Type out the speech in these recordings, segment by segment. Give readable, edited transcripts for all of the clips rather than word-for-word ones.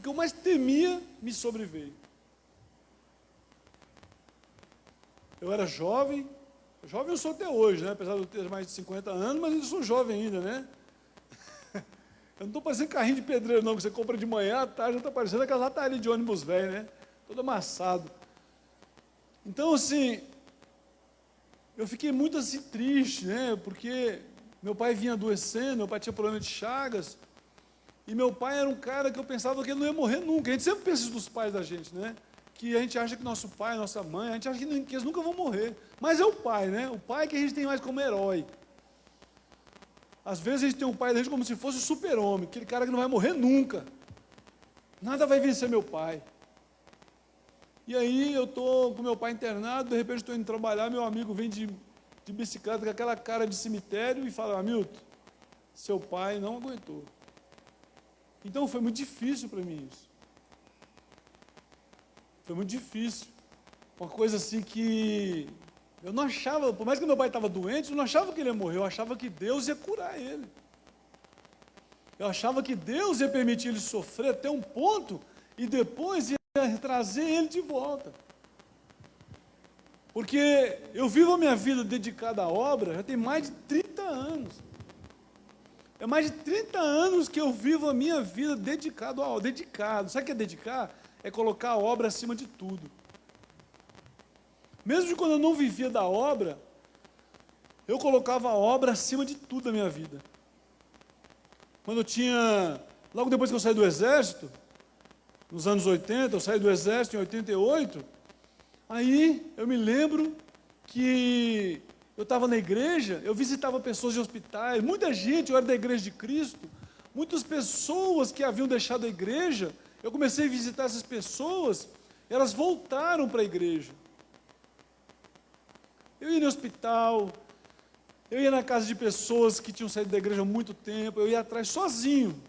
que eu mais temia me sobreveio. Eu era jovem eu sou até hoje, né? Apesar de eu ter mais de 50 anos, mas eu sou jovem ainda, né? Eu não estou parecendo carrinho de pedreiro, não, que você compra de manhã, à tarde, já está parecendo aquela lataria de ônibus velho, né? Todo amassado. Então, assim, eu fiquei muito assim triste, né? Porque meu pai vinha adoecendo, meu pai tinha problema de chagas, e meu pai era um cara que eu pensava que ele não ia morrer nunca. A gente sempre pensa isso dos pais da gente, né? Que a gente acha que nosso pai, nossa mãe, a gente acha que eles nunca vão morrer. Mas é o pai, né? O pai que a gente tem mais como herói. Às vezes a gente tem um pai da gente como se fosse o super-homem, aquele cara que não vai morrer nunca. Nada vai vencer meu pai. E aí eu estou com meu pai internado, de repente estou indo trabalhar, meu amigo vem de bicicleta com aquela cara de cemitério e fala: Hamilton, seu pai não aguentou. Então foi muito difícil para mim isso. Foi muito difícil. Uma coisa assim que eu não achava, por mais que meu pai estava doente, eu não achava que ele ia morrer, eu achava que Deus ia curar ele. Eu achava que Deus ia permitir ele sofrer até um ponto e depois ia trazer ele de volta. Porque eu vivo a minha vida dedicada à obra, já tem mais de 30 anos. É mais de 30 anos que eu vivo a minha vida dedicado à obra. Dedicado. Sabe o que é dedicar? É colocar a obra acima de tudo. Mesmo de quando eu não vivia da obra, eu colocava a obra acima de tudo na minha vida. Quando eu tinha, logo depois que eu saí do exército, nos anos 80, eu saí do exército em 88, aí eu me lembro que eu estava na igreja, eu visitava pessoas de hospitais, muita gente, eu era da igreja de Cristo, muitas pessoas que haviam deixado a igreja, eu comecei a visitar essas pessoas, elas voltaram para a igreja. Eu ia no hospital, eu ia na casa de pessoas que tinham saído da igreja há muito tempo, eu ia atrás sozinho,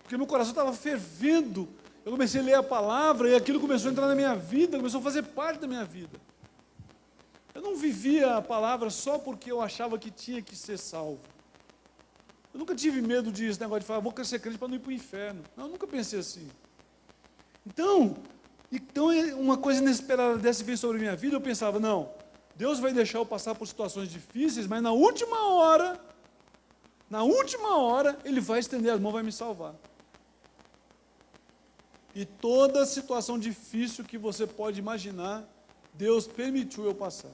porque meu coração estava fervendo. Eu comecei a ler a palavra e aquilo começou a entrar na minha vida, começou a fazer parte da minha vida. Eu não vivia a palavra só porque eu achava que tinha que ser salvo. Eu nunca tive medo disso, negócio de falar, vou ser crente para não ir para o inferno. Não, eu nunca pensei assim. Então, uma coisa inesperada dessa veio sobre a minha vida, eu pensava, não, Deus vai deixar eu passar por situações difíceis, mas na última hora, Ele vai estender as mãos e vai me salvar. E toda situação difícil que você pode imaginar, Deus permitiu eu passar.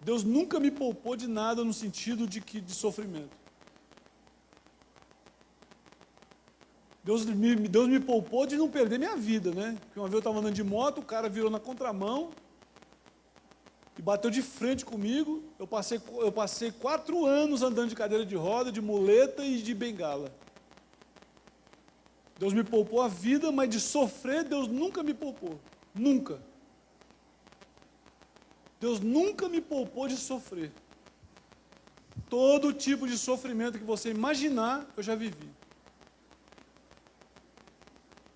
Deus nunca me poupou de nada no sentido de sofrimento. Deus me poupou de não perder minha vida, né? Porque uma vez eu estava andando de moto, o cara virou na contramão e bateu de frente comigo. Eu passei 4 anos andando de cadeira de roda, de muleta e de bengala. Deus me poupou a vida, mas de sofrer, Deus nunca me poupou. Nunca. Deus nunca me poupou de sofrer. Todo tipo de sofrimento que você imaginar, eu já vivi.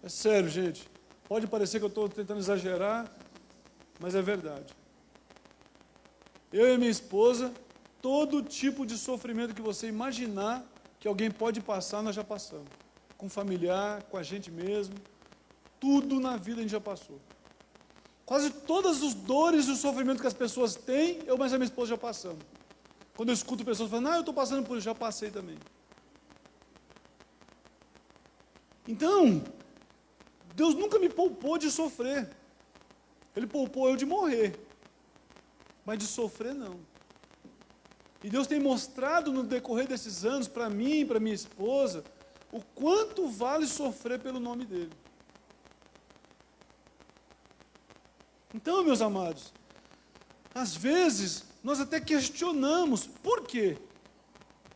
É sério, gente. Pode parecer que eu estou tentando exagerar, mas é verdade. Eu e a minha esposa, todo tipo de sofrimento que você imaginar que alguém pode passar, nós já passamos. Com familiar, com a gente mesmo, tudo na vida a gente já passou. Quase todas as dores e os sofrimentos que as pessoas têm, eu mais a minha esposa já passamos. Quando eu escuto pessoas falando, eu estou passando por isso, já passei também. Então, Deus nunca me poupou de sofrer. Ele poupou eu de morrer. Mas de sofrer, não. E Deus tem mostrado no decorrer desses anos, para mim e para minha esposa, o quanto vale sofrer pelo nome dele. Então, meus amados, às vezes nós até questionamos, por quê?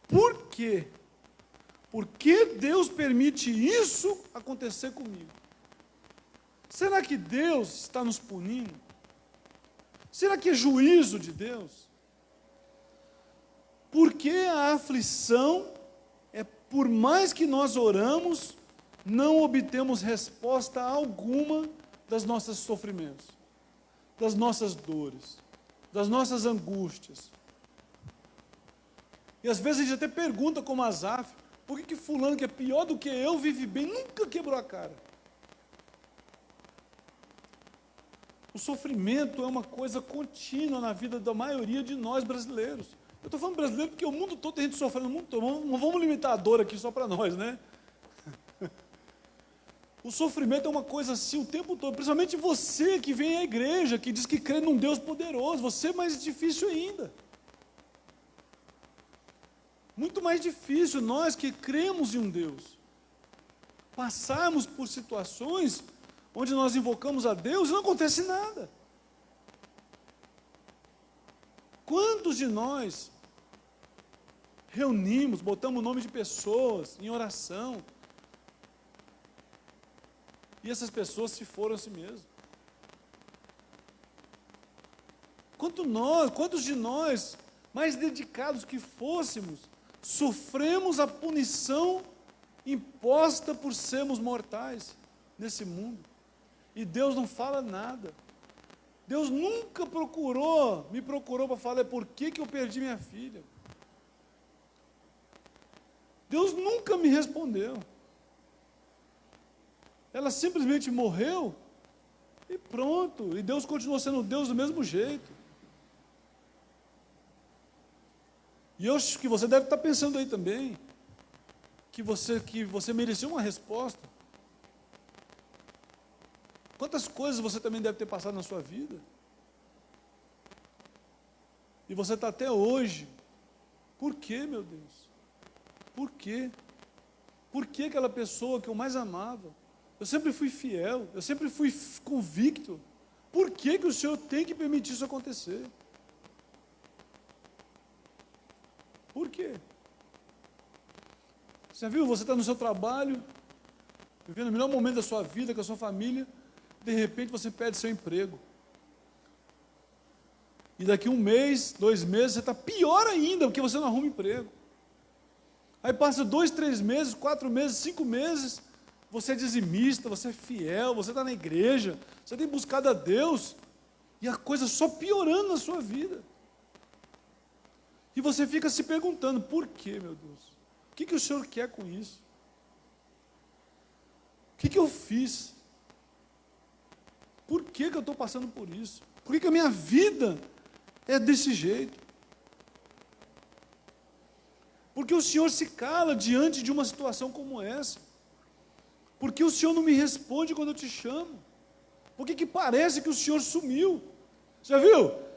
Por quê? Por que Deus permite isso acontecer comigo? Será que Deus está nos punindo? Será que é juízo de Deus? Porque a aflição por mais que nós oramos, não obtemos resposta alguma das nossos sofrimentos, das nossas dores, das nossas angústias. E às vezes a gente até pergunta como Asaf, Por que fulano, que é pior do que eu, vive bem, nunca quebrou a cara? O sofrimento é uma coisa contínua na vida da maioria de nós brasileiros. Eu estou falando brasileiro porque o mundo todo tem gente sofrendo, o mundo todo. Não vamos limitar a dor aqui só para nós, né? O sofrimento é uma coisa assim o tempo todo, principalmente você que vem à igreja, que diz que crê num Deus poderoso, você é mais difícil ainda. Muito mais difícil nós que cremos em um Deus, passarmos por situações onde nós invocamos a Deus e não acontece nada. Quantos de nós reunimos, botamos o nome de pessoas em oração, e essas pessoas se foram a si mesmas? Quantos de nós, mais dedicados que fôssemos, sofremos a punição imposta por sermos mortais nesse mundo? E Deus não fala nada. Deus nunca me procurou para falar por que eu perdi minha filha. Deus nunca me respondeu. Ela simplesmente morreu e pronto. E Deus continuou sendo Deus do mesmo jeito. E eu acho que você deve estar pensando aí também, que você merecia uma resposta. Quantas coisas você também deve ter passado na sua vida? E você está até hoje. Por quê, meu Deus? Por quê? Por que aquela pessoa que eu mais amava? Eu sempre fui fiel, eu sempre fui convicto. Por que o Senhor tem que permitir isso acontecer? Por quê? Você viu, você está no seu trabalho, vivendo o melhor momento da sua vida, com a sua família, de repente você perde seu emprego. E daqui 1 mês, 2 meses, você está pior ainda, porque você não arruma emprego. Aí passa 2, 3 meses, 4 meses, 5 meses, você é dizimista, você é fiel, você está na igreja, você tem buscado a Deus, e a coisa só piorando na sua vida. E você fica se perguntando, por quê, meu Deus? O que o Senhor quer com isso? O que eu fiz? Por que eu estou passando por isso? Por que a minha vida é desse jeito? Porque o Senhor se cala diante de uma situação como essa? Porque o Senhor não me responde quando eu te chamo? Por que parece que o Senhor sumiu? Já viu?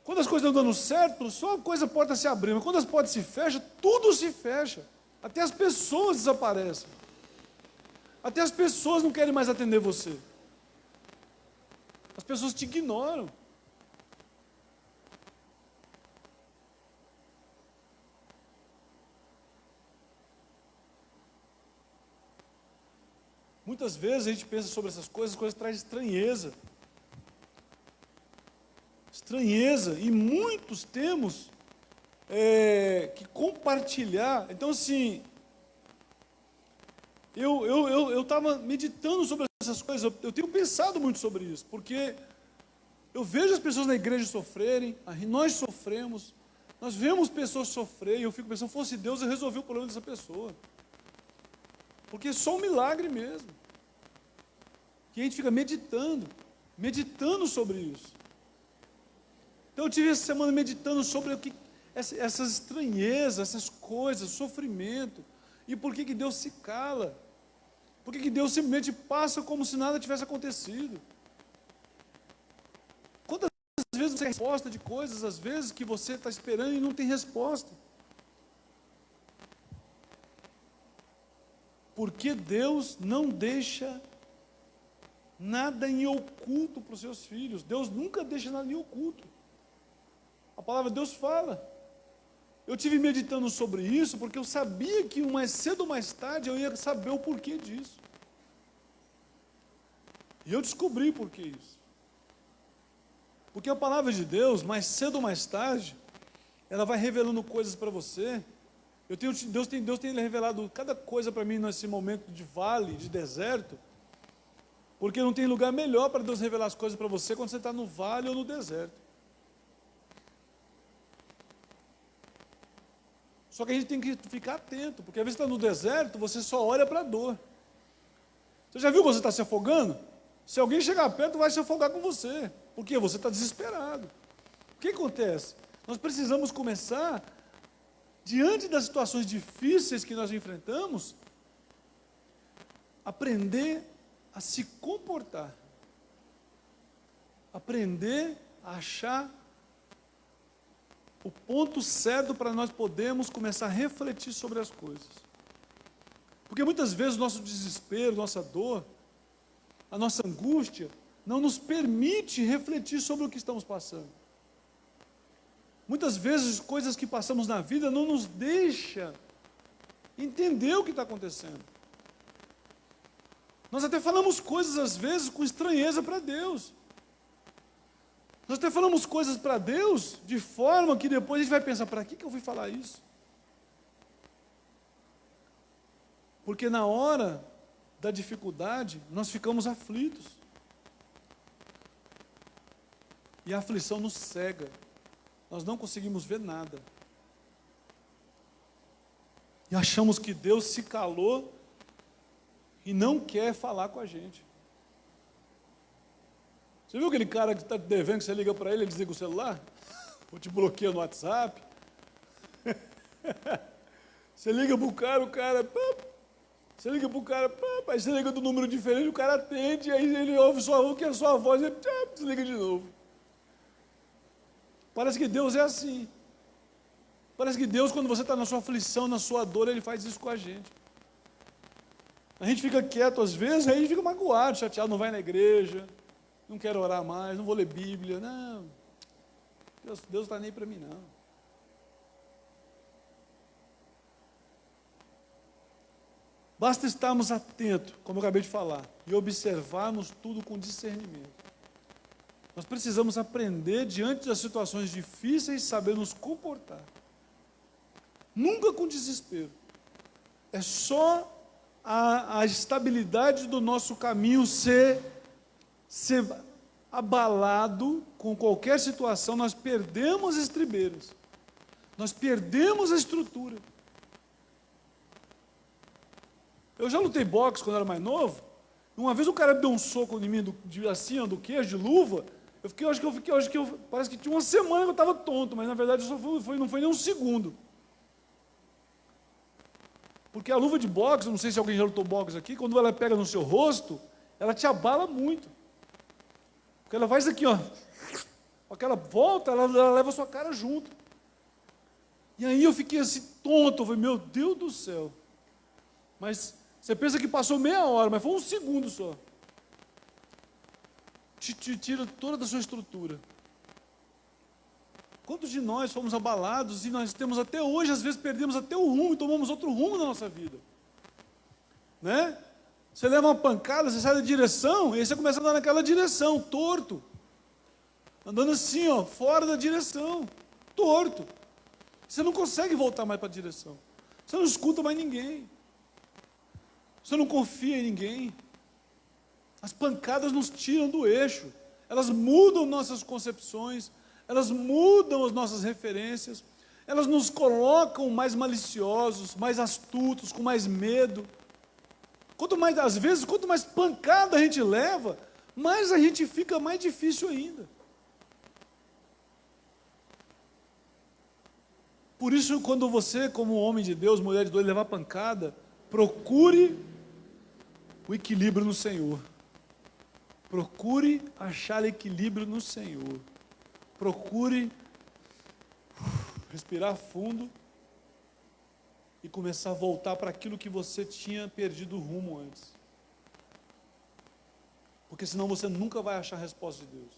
Quando as coisas estão dando certo, só a coisa, a porta se abrindo. Mas quando as portas se fecham, tudo se fecha. Até as pessoas desaparecem. Até as pessoas não querem mais atender você. As pessoas te ignoram. Muitas vezes a gente pensa sobre essas coisas trazem estranheza. Estranheza, e muitos temos que compartilhar. Então, assim, eu estava meditando sobre essas coisas, eu tenho pensado muito sobre isso, porque eu vejo as pessoas na igreja sofrerem, nós sofremos, nós vemos pessoas sofrerem, eu fico pensando, fosse Deus, eu resolvi o problema dessa pessoa. Porque é só um milagre mesmo. Que a gente fica meditando sobre isso. Então eu tive essa semana meditando sobre essas estranhezas, essas coisas, sofrimento, e por que Deus se cala? Por que Deus simplesmente passa como se nada tivesse acontecido? Quantas vezes você tem resposta de coisas, às vezes, que você está esperando e não tem resposta? Porque Deus não deixa nada em oculto para os seus filhos. Deus nunca deixa nada em oculto. A palavra de Deus fala. Eu tive meditando sobre isso porque eu sabia que mais cedo ou mais tarde eu ia saber o porquê disso. E eu descobri por que isso. Porque a palavra de Deus, mais cedo ou mais tarde, ela vai revelando coisas para você. Deus tem revelado cada coisa para mim nesse momento de vale, de deserto, porque não tem lugar melhor para Deus revelar as coisas para você quando você está no vale ou no deserto. Só que a gente tem que ficar atento, porque às vezes está no deserto, você só olha para a dor. Você já viu quando você está se afogando? Se alguém chegar perto, vai se afogar com você, porque você está desesperado. O que acontece? Nós precisamos começar, diante das situações difíceis que nós enfrentamos, aprender a se comportar, aprender a achar o ponto certo para nós podermos começar a refletir sobre as coisas. Porque muitas vezes o nosso desespero, nossa dor, a nossa angústia, não nos permite refletir sobre o que estamos passando. Muitas vezes coisas que passamos na vida não nos deixam entender o que está acontecendo. Nós até falamos coisas às vezes com estranheza para Deus. Nós até falamos coisas para Deus de forma que depois a gente vai pensar, para que eu fui falar isso? Porque na hora da dificuldade, nós ficamos aflitos. E a aflição nos cega. Nós não conseguimos ver nada. E achamos que Deus se calou e não quer falar com a gente. Você viu aquele cara que está devendo, que você liga para ele, ele desliga o celular? Ou te bloqueia no WhatsApp? Você liga para o cara, você liga para o cara, aí você liga do número diferente, o cara atende, aí ele ouve a sua voz, ele desliga de novo. Parece que Deus é assim. Parece que Deus, quando você está na sua aflição, na sua dor, Ele faz isso com a gente. A gente fica quieto às vezes, aí a gente fica magoado, chateado, não vai na igreja, não quero orar mais, não vou ler Bíblia, não, Deus não está nem para mim não. Basta estarmos atentos, como eu acabei de falar, e observarmos tudo com discernimento. Nós precisamos aprender, diante das situações difíceis, saber nos comportar. Nunca com desespero. É só a estabilidade do nosso caminho ser abalado com qualquer situação, nós perdemos as estribeiras. Nós perdemos a estrutura. Eu já lutei boxe quando era mais novo. Uma vez o cara deu um soco em mim, assim, do queijo, de luva. Parece que tinha uma semana que eu estava tonto, mas na verdade não foi nem um segundo. Porque a luva de boxe, não sei se alguém já lutou boxe aqui, quando ela pega no seu rosto, ela te abala muito. Porque ela faz aqui, ó. Aquela volta, ela leva a sua cara junto. E aí eu fiquei assim, tonto, eu falei, meu Deus do céu. Mas você pensa que passou meia hora, mas foi um segundo só. Te tira toda a sua estrutura. Quantos de nós fomos abalados e nós temos até hoje, às vezes perdemos até o rumo e tomamos outro rumo na nossa vida? Né? Você leva uma pancada, você sai da direção, e aí você começa a andar naquela direção, torto. Andando assim, ó, fora da direção, torto. Você não consegue voltar mais para a direção. Você não escuta mais ninguém. Você não confia em ninguém. As pancadas nos tiram do eixo. Elas mudam nossas concepções, elas mudam as nossas referências, elas nos colocam mais maliciosos, mais astutos, com mais medo. Às vezes, quanto mais pancada a gente leva, mais a gente fica mais difícil ainda. Por isso, quando você, como homem de Deus, mulher de Deus, levar pancada, procure o equilíbrio no Senhor. Procure achar equilíbrio no Senhor. Procure respirar fundo e começar a voltar para aquilo que você tinha perdido o rumo antes. Porque senão você nunca vai achar a resposta de Deus.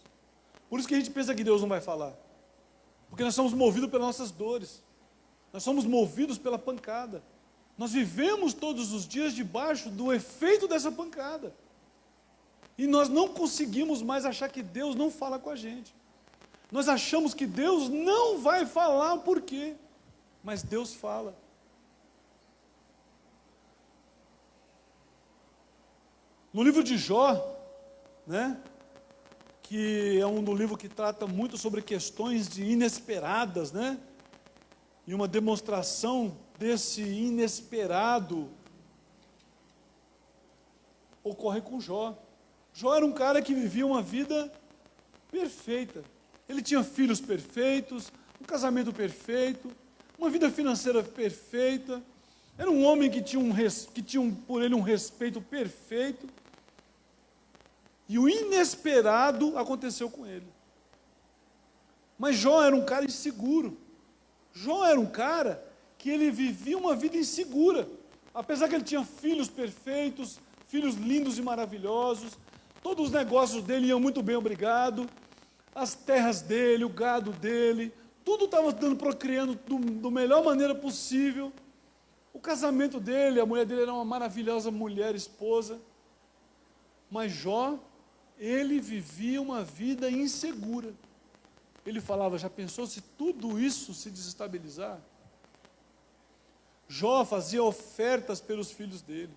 Por isso que a gente pensa que Deus não vai falar. Porque nós somos movidos pelas nossas dores. Nós somos movidos pela pancada. Nós vivemos todos os dias debaixo do efeito dessa pancada. E nós não conseguimos mais achar que Deus não fala com a gente. Nós achamos que Deus não vai falar por quê? Mas Deus fala. No livro de Jó, né, que é um do livro que trata muito sobre questões inesperadas, né? E uma demonstração desse inesperado ocorre com Jó. Jó era um cara que vivia uma vida perfeita. Ele tinha filhos perfeitos, um casamento perfeito, uma vida financeira perfeita. Era um homem que tinha por ele um respeito perfeito. E o inesperado aconteceu com ele. Mas Jó era um cara inseguro. Jó era um cara que ele vivia uma vida insegura. Apesar que ele tinha filhos perfeitos, filhos lindos e maravilhosos, todos os negócios dele iam muito bem, obrigado. As terras dele, o gado dele, tudo estava procriando da melhor maneira possível. O casamento dele, a mulher dele era uma maravilhosa mulher, esposa. Mas Jó, ele vivia uma vida insegura. Ele falava, já pensou se tudo isso se desestabilizar? Jó fazia ofertas pelos filhos dele.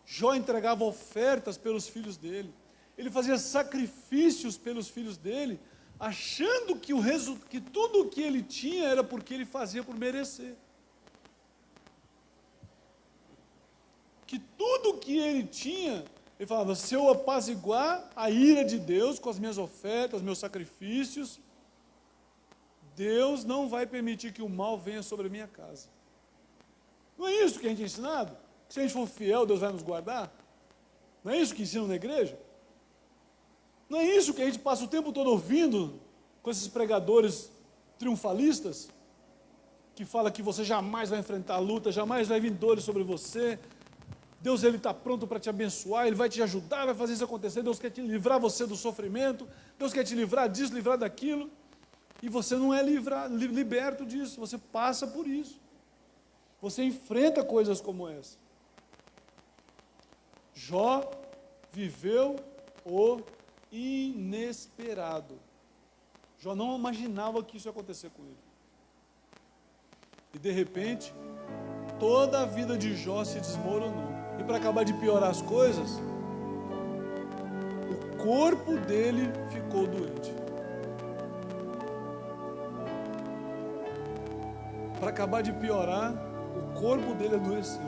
Jó entregava ofertas pelos filhos dele. Ele fazia sacrifícios pelos filhos dele, achando que tudo o que ele tinha era porque ele fazia por merecer. Que tudo o que ele tinha, ele falava, se eu apaziguar a ira de Deus com as minhas ofertas, meus sacrifícios, Deus não vai permitir que o mal venha sobre a minha casa. Não é isso que a gente é ensinado? Que se a gente for fiel, Deus vai nos guardar? Não é isso que ensinam na igreja? Não é isso que a gente passa o tempo todo ouvindo com esses pregadores triunfalistas? Que fala que você jamais vai enfrentar a luta, jamais vai vir dores sobre você. Deus, Ele está pronto para te abençoar, Ele vai te ajudar, vai fazer isso acontecer. Deus quer te livrar você do sofrimento. Deus quer te livrar disso, livrar daquilo. E você não é liberto disso, você passa por isso. Você enfrenta coisas como essa. Jó viveu o inesperado. Jó não imaginava que isso ia acontecer com ele. E de repente, toda a vida de Jó se desmoronou. E para acabar de piorar as coisas, o corpo dele ficou doente. Para acabar de piorar, o corpo dele adoeceu.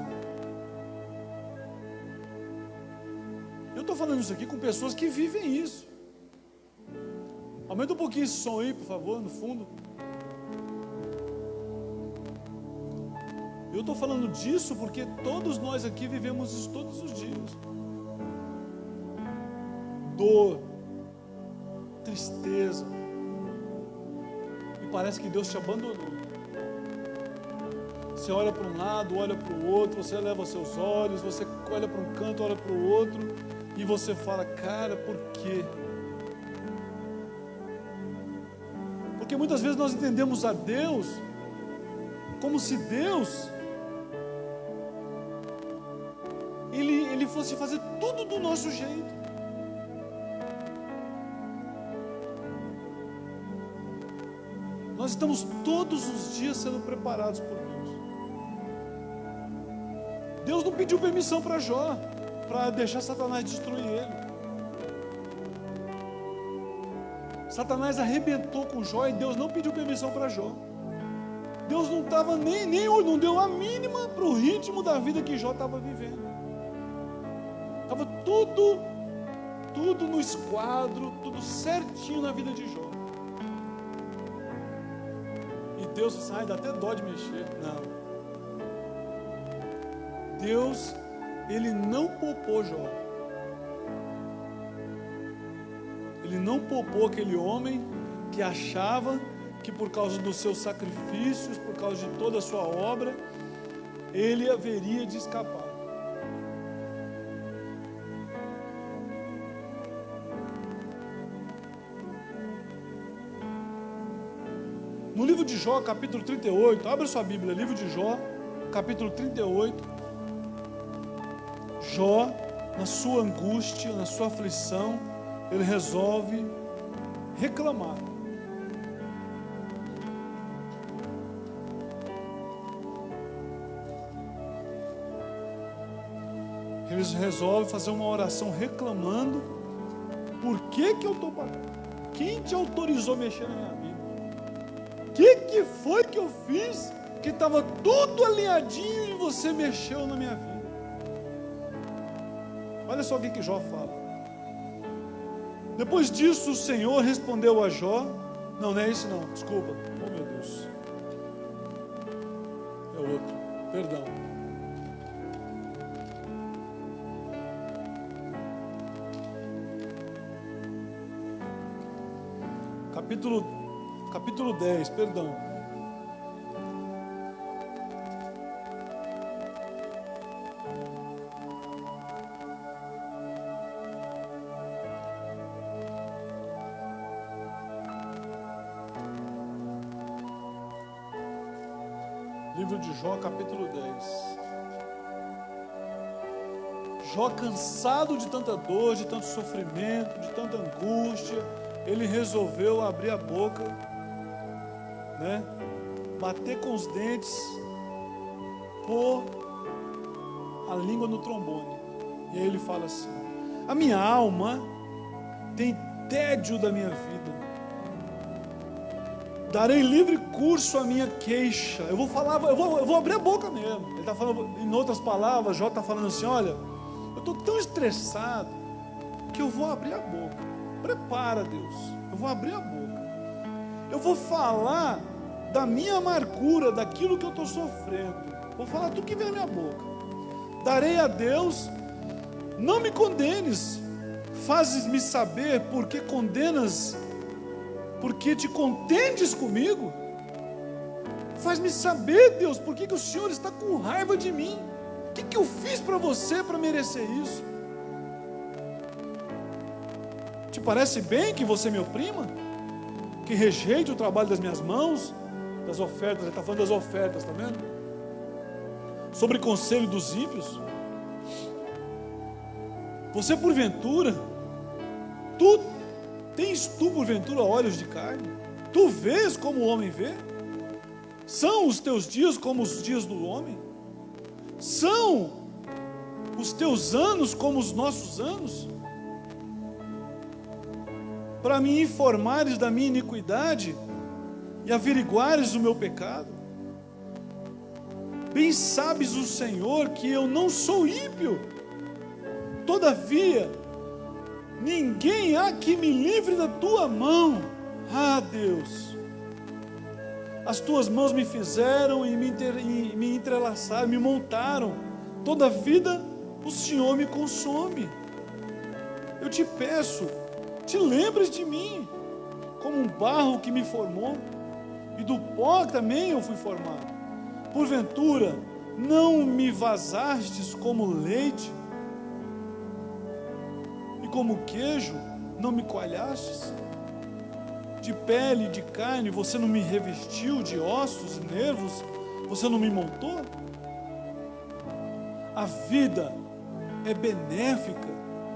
Eu estou falando isso aqui com pessoas que vivem isso. Aumenta um pouquinho esse som aí, por favor, no fundo. Eu estou falando disso porque todos nós aqui vivemos isso todos os dias. Dor, tristeza. E parece que Deus te abandonou. Você olha para um lado, olha para o outro, você leva os seus olhos, você olha para um canto, olha para o outro, e você fala, cara, por quê? Porque muitas vezes nós entendemos a Deus como se Deus Ele fosse fazer tudo do nosso jeito. Nós estamos todos os dias sendo preparados por Deus. Deus não pediu permissão para Jó, para deixar Satanás destruir ele. Satanás arrebentou com Jó e Deus não pediu permissão para Jó. Deus não estava não deu a mínima para o ritmo da vida que Jó estava vivendo. Estava tudo no esquadro, tudo certinho na vida de Jó. E Deus sai, dá até dó de mexer. Não. Deus, Ele não poupou Jó. Ele não poupou aquele homem que achava que por causa dos seus sacrifícios, por causa de toda a sua obra, ele haveria de escapar. No livro de Jó, capítulo 38, abra sua Bíblia, livro de Jó, capítulo 38, Jó, na sua angústia, na sua aflição, ele resolve reclamar. Ele resolve fazer uma oração reclamando. Por que eu estou pagando? Quem te autorizou a mexer na minha vida? O que foi que eu fiz que estava tudo alinhadinho e você mexeu na minha vida. Olha só o que Jó fala. Depois disso, o Senhor respondeu a Jó. Não é esse não, desculpa. Oh meu Deus. É outro, perdão. Capítulo 10, perdão. Livro de Jó, capítulo 10. Jó, cansado de tanta dor, de tanto sofrimento, de tanta angústia, ele resolveu abrir a boca, né? Bater com os dentes, pôr a língua no trombone. E aí ele fala assim: a minha alma tem tédio da minha vida. Darei livre curso à minha queixa. Eu vou abrir a boca mesmo. Ele está falando, em outras palavras, Jó está falando assim: olha, eu estou tão estressado que eu vou abrir a boca. Prepara, Deus, eu vou abrir a boca. Eu vou falar da minha amargura, daquilo que eu estou sofrendo. Vou falar tudo que vem na minha boca. Darei a Deus, não me condenes. Fazes-me saber porque condenas, porque te contendes comigo. Faz-me saber, Deus, por que o Senhor está com raiva de mim. O que eu fiz para você para merecer isso? Te parece bem que você me oprima? Que rejeite o trabalho das minhas mãos? Das ofertas, ele está falando das ofertas, está vendo? Sobre conselho dos ímpios. Você porventura, tens tu porventura olhos de carne? Tu vês como o homem vê? São os teus dias como os dias do homem? São os teus anos como os nossos anos? Para me informares da minha iniquidade e averiguares o meu pecado? Bem sabes o Senhor que eu não sou ímpio. Todavia, ninguém há que me livre da tua mão. Ah, Deus, as tuas mãos me fizeram e me entrelaçaram, me montaram. Toda a vida o Senhor me consome. Eu te peço, te lembres de mim, como um barro que me formou, e do pó também eu fui formado. Porventura, não me vazastes como leite, e como queijo não me coalhastes? De pele e de carne você não me revestiu, de ossos e nervos você não me montou? A vida é benéfica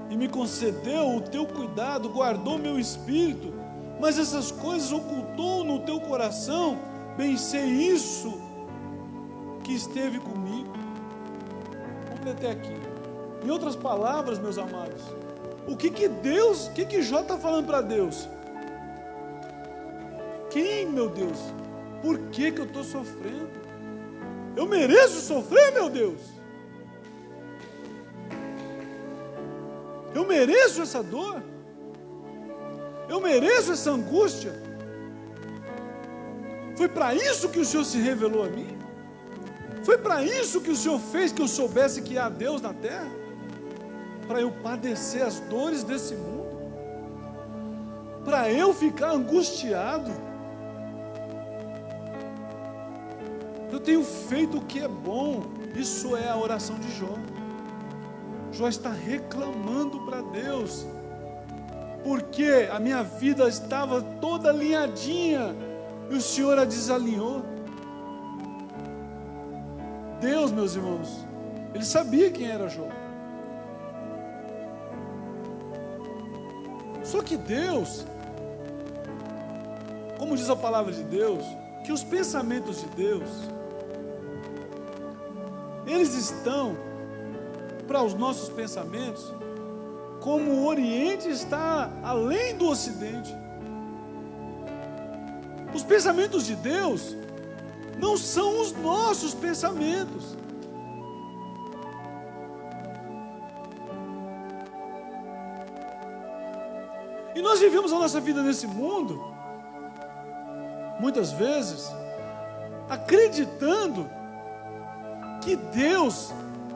e me concedeu o teu cuidado, guardou meu espírito, mas essas coisas ocultou no teu coração. Bem sei isso que esteve comigo. Vamos ler até aqui. Em outras palavras, meus amados, o que Jó está falando para Deus? Quem, meu Deus? Por que eu estou sofrendo? Eu mereço sofrer, meu Deus? Eu mereço essa dor? Eu mereço essa angústia? Foi para isso que o Senhor se revelou a mim? Foi para isso que o Senhor fez que eu soubesse que há Deus na terra? Para eu padecer as dores desse mundo? Para eu ficar angustiado? Eu tenho feito o que é bom. Isso é a oração de Jó. Jó está reclamando para Deus, porque a minha vida estava toda alinhadinha e o Senhor a desalinhou. Deus, meus irmãos, Ele sabia quem era Jó. Só que Deus, como diz a palavra de Deus, que os pensamentos de Deus, eles estão para os nossos pensamentos como o Oriente está além do Ocidente. Os pensamentos de Deus não são os nossos pensamentos. E nós vivemos a nossa vida nesse mundo, muitas vezes, acreditando que Deus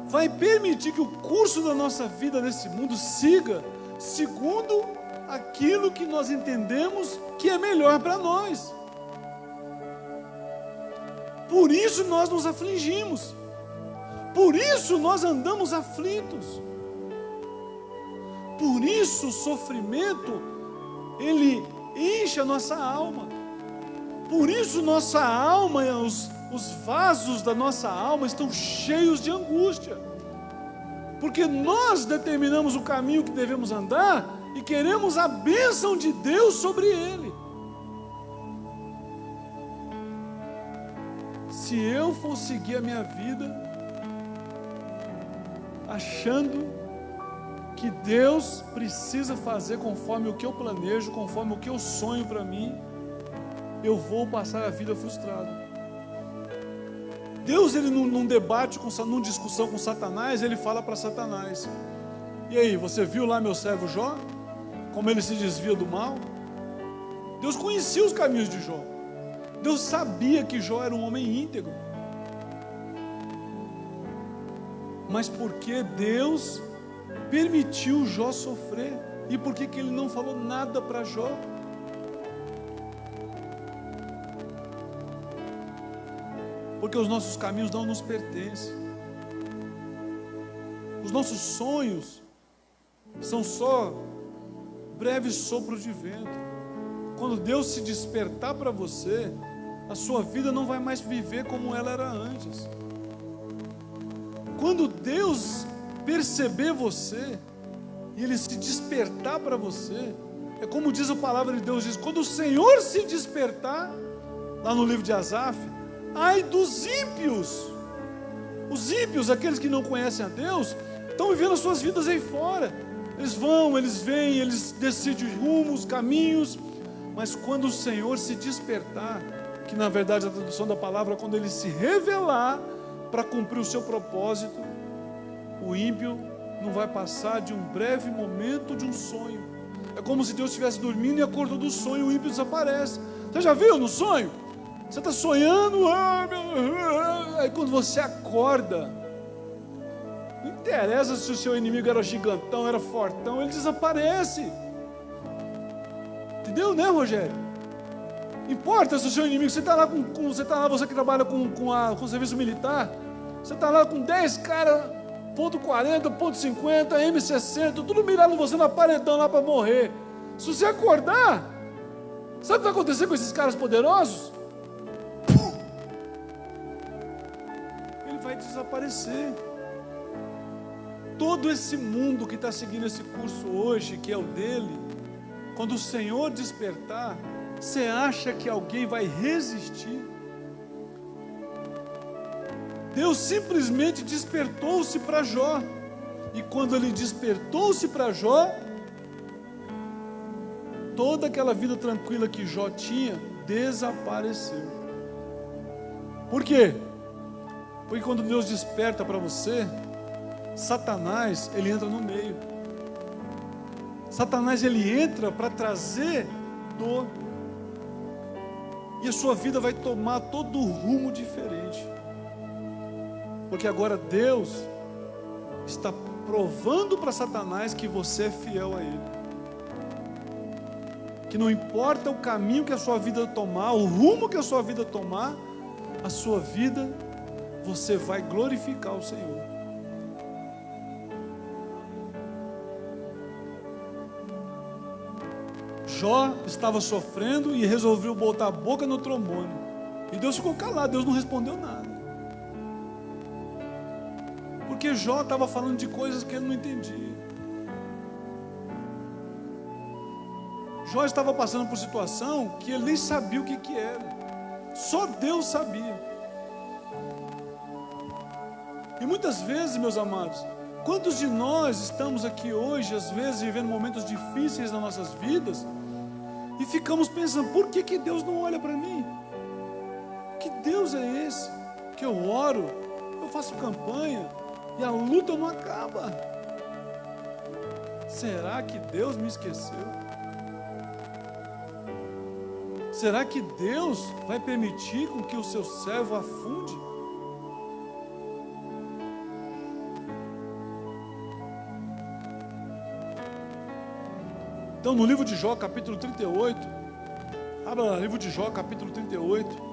vai permitir que o curso da nossa vida nesse mundo siga segundo aquilo que nós entendemos que é melhor para nós. Por isso nós nos afligimos, por isso nós andamos aflitos, por isso o sofrimento, ele enche a nossa alma, por isso nossa alma, os vasos da nossa alma estão cheios de angústia, porque nós determinamos o caminho que devemos andar e queremos a bênção de Deus sobre ele. Se eu for seguir a minha vida achando que Deus precisa fazer conforme o que eu planejo, conforme o que eu sonho para mim, eu vou passar a vida frustrado. Deus, ele num debate, numa discussão com Satanás, ele fala para Satanás: e aí, você viu lá meu servo Jó? Como ele se desvia do mal? Deus conhecia os caminhos de Jó. Deus sabia que Jó era um homem íntegro. Mas por que Deus permitiu Jó sofrer? E por que ele não falou nada para Jó? Porque os nossos caminhos não nos pertencem. Os nossos sonhos são só breves sopros de vento. Quando Deus se despertar para você, a sua vida não vai mais viver como ela era antes. Quando Deus perceber você e Ele se despertar para você, é como diz a palavra de Deus, diz, quando o Senhor se despertar, lá no livro de Asaf, ai dos ímpios. Os ímpios, aqueles que não conhecem a Deus, estão vivendo as suas vidas aí fora. Eles vão, eles vêm, eles decidem os rumos, os caminhos, mas quando o Senhor se despertar, que na verdade a tradução da palavra, quando Ele se revelar para cumprir o seu propósito, o ímpio não vai passar de um breve momento de um sonho. É como se Deus estivesse dormindo e acordou do sonho, o ímpio desaparece. Você já viu no sonho? Você está sonhando, aí quando você acorda, não interessa se o seu inimigo era gigantão, era fortão, ele desaparece. Entendeu, né, Rogério? Importa se o seu inimigo, você está lá, você que trabalha com o serviço militar, você está lá com 10 caras, ponto .40, ponto .50, M60, tudo mirando você na paredão lá para morrer. Se você acordar, sabe o que vai acontecer com esses caras poderosos? Ele vai desaparecer. Todo esse mundo que está seguindo esse curso hoje, que é o dele, quando o Senhor despertar, você acha que alguém vai resistir? Deus simplesmente despertou-se para Jó. E quando Ele despertou-se para Jó, toda aquela vida tranquila que Jó tinha, desapareceu. Por quê? Porque quando Deus desperta para você, Satanás, ele entra no meio. Satanás, ele entra para trazer dor. E a sua vida vai tomar todo um rumo diferente. Porque agora Deus está provando para Satanás que você é fiel a Ele. Que não importa o caminho que a sua vida tomar, o rumo que a sua vida tomar, a sua vida, você vai glorificar o Senhor. Jó estava sofrendo e resolveu botar a boca no trombone. E Deus ficou calado, Deus não respondeu nada. Porque Jó estava falando de coisas que ele não entendia. Jó estava passando por situação que ele nem sabia o que era. Só Deus sabia. E muitas vezes, meus amados, quantos de nós estamos aqui hoje, às vezes, vivendo momentos difíceis nas nossas vidas, e ficamos pensando, por que Deus não olha para mim? O Que Deus é esse? Que eu oro, eu faço campanha e a luta não acaba. Será que Deus me esqueceu? Será que Deus vai permitir com que o seu servo afunde? Então, no livro de Jó, capítulo 38, abra lá, livro de Jó, capítulo 38.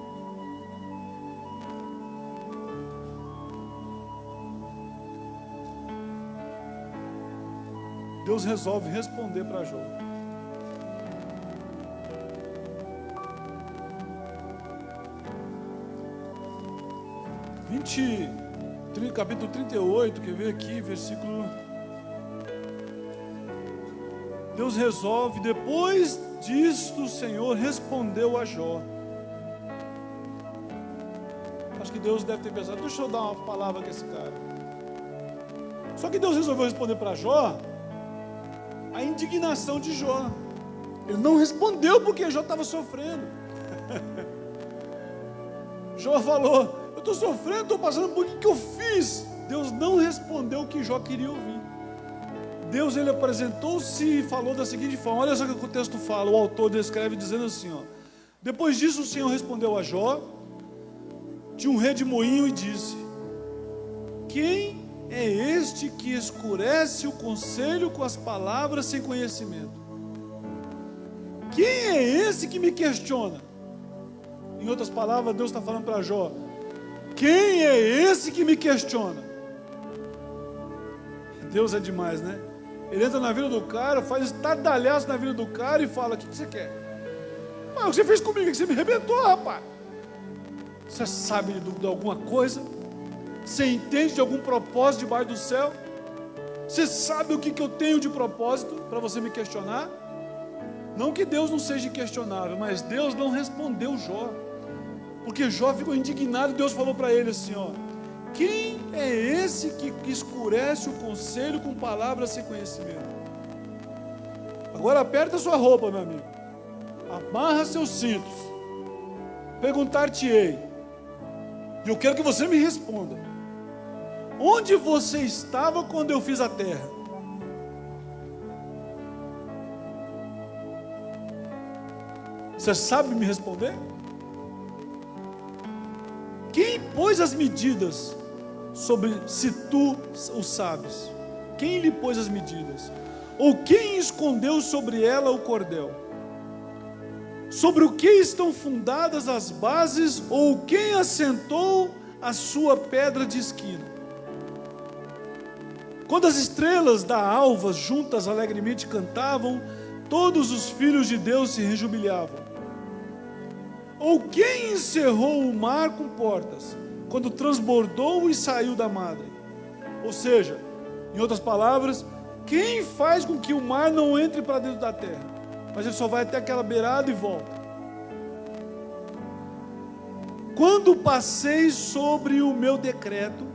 Deus resolve responder para Jó. Capítulo 38, quer ver aqui, versículo... Deus resolve, depois disto o Senhor respondeu a Jó. Acho que Deus deve ter pensado, deixa eu dar uma palavra com esse cara. Só que Deus resolveu responder para Jó a indignação de Jó. Ele não respondeu porque Jó estava sofrendo. Jó falou, eu estou sofrendo, estou passando por o que eu fiz. Deus não respondeu o que Jó queria ouvir. Deus, ele apresentou-se e falou da seguinte forma, olha só o que o texto fala, o autor descreve dizendo assim, ó, depois disso o Senhor respondeu a Jó, de um redemoinho, e disse, quem é este que escurece o conselho com as palavras sem conhecimento? Quem é esse que me questiona? Em outras palavras, Deus está falando para Jó, quem é esse que me questiona? Deus é demais, né? Ele entra na vida do cara, faz estardalhaço na vida do cara e fala, o que você quer? O que você fez comigo? Que você me arrebentou, rapaz. Você sabe de alguma coisa? Você entende de algum propósito debaixo do céu? Você sabe o que eu tenho de propósito para você me questionar? Não que Deus não seja questionável, mas Deus não respondeu Jó. Porque Jó ficou indignado e Deus falou para ele assim, ó, quem é esse que escurece o conselho com palavras sem conhecimento? Agora aperta sua roupa, meu amigo. Amarra seus cintos. Perguntar-te-ei. E eu quero que você me responda. Onde você estava quando eu fiz a terra? Você sabe me responder? Quem pôs as medidas sobre, se tu o sabes? Quem lhe pôs as medidas? Ou quem escondeu sobre ela o cordel? Sobre o que estão fundadas as bases? Ou quem assentou a sua pedra de esquina? Quando as estrelas da alva juntas alegremente cantavam, todos os filhos de Deus se rejubilhavam. Ou quem encerrou o mar com portas, quando transbordou e saiu da madre? Ou seja, em outras palavras, quem faz com que o mar não entre para dentro da terra, mas ele só vai até aquela beirada e volta? Quando passei sobre o meu decreto,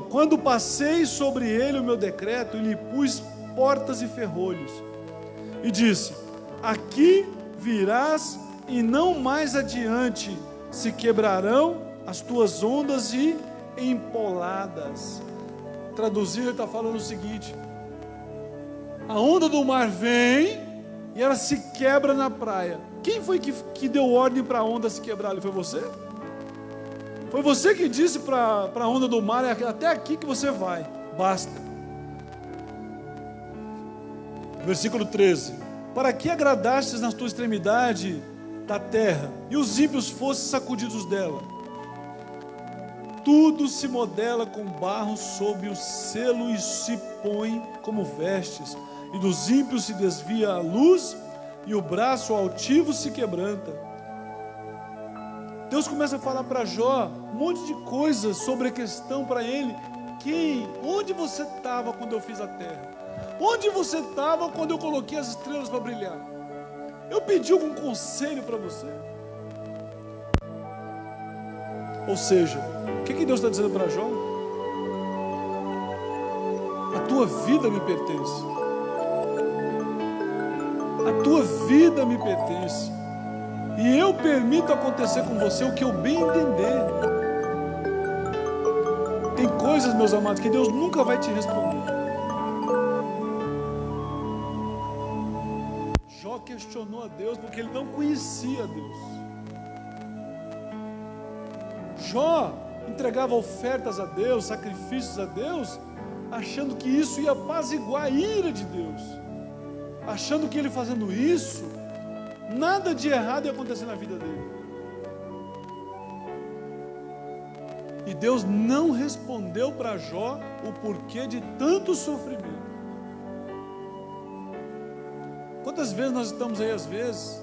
quando passei sobre ele o meu decreto, e lhe pus portas e ferrolhos, e disse, aqui virás e não mais adiante se quebrarão as tuas ondas e empoladas. Traduzido, ele está falando o seguinte, a onda do mar vem e ela se quebra na praia. Quem foi que deu ordem para a onda se quebrar? Foi você? Foi você que disse para a onda do mar, é até aqui que você vai, basta. Versículo 13, para que agradastes na tua extremidade da terra, e os ímpios fossem sacudidos dela? Tudo se modela com barro sob o selo e se põe como vestes, e dos ímpios se desvia a luz, e o braço altivo se quebranta. Deus começa a falar para Jó um monte de coisas sobre a questão para ele. Onde você estava quando eu fiz a terra? Onde você estava quando eu coloquei as estrelas para brilhar? Eu pedi algum conselho para você? Ou seja, o que Deus está dizendo para Jó? A tua vida me pertence. A tua vida me pertence. E eu permito acontecer com você o que eu bem entender. Tem coisas, meus amados, que Deus nunca vai te responder. Jó questionou a Deus porque ele não conhecia Deus. Jó entregava ofertas a Deus, sacrifícios a Deus, achando que isso ia apaziguar a ira de Deus, achando que ele fazendo isso, nada de errado ia acontecer na vida dele. E Deus não respondeu para Jó o porquê de tanto sofrimento. Quantas vezes nós estamos aí, às vezes,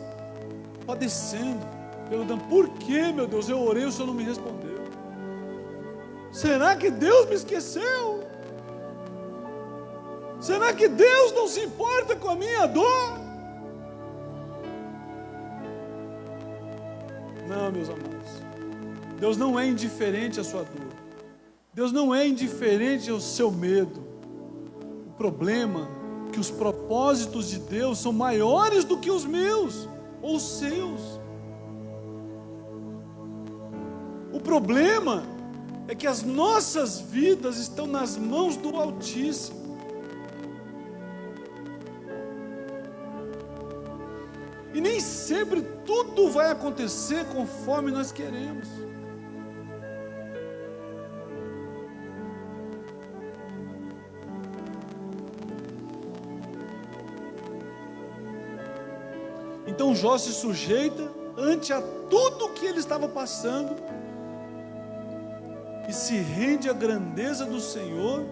padecendo, perguntando: por que, meu Deus, eu orei e o Senhor não me respondeu? Será que Deus me esqueceu? Será que Deus não se importa com a minha dor? Não, meus amados, Deus não é indiferente à sua dor. Deus não é indiferente ao seu medo. O problema é que os propósitos de Deus são maiores do que os meus ou os seus. O problema é que as nossas vidas estão nas mãos do Altíssimo. E nem sempre tudo vai acontecer conforme nós queremos. Então Jó se sujeita ante a tudo que ele estava passando e se rende à grandeza do Senhor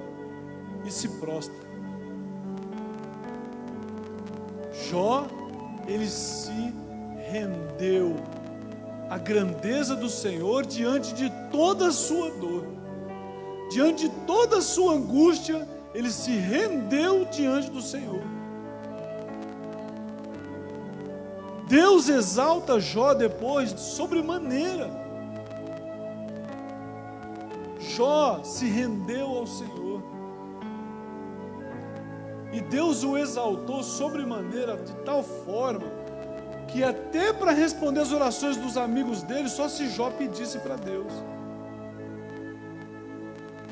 e se prostra. Jó, ele se rendeu à grandeza do Senhor diante de toda a sua dor, diante de toda a sua angústia. Ele se rendeu diante do Senhor. Deus exalta Jó depois sobremaneira. Jó se rendeu ao Senhor, e Deus o exaltou sobremaneira de tal forma que até para responder as orações dos amigos dele, só se Jó pedisse para Deus.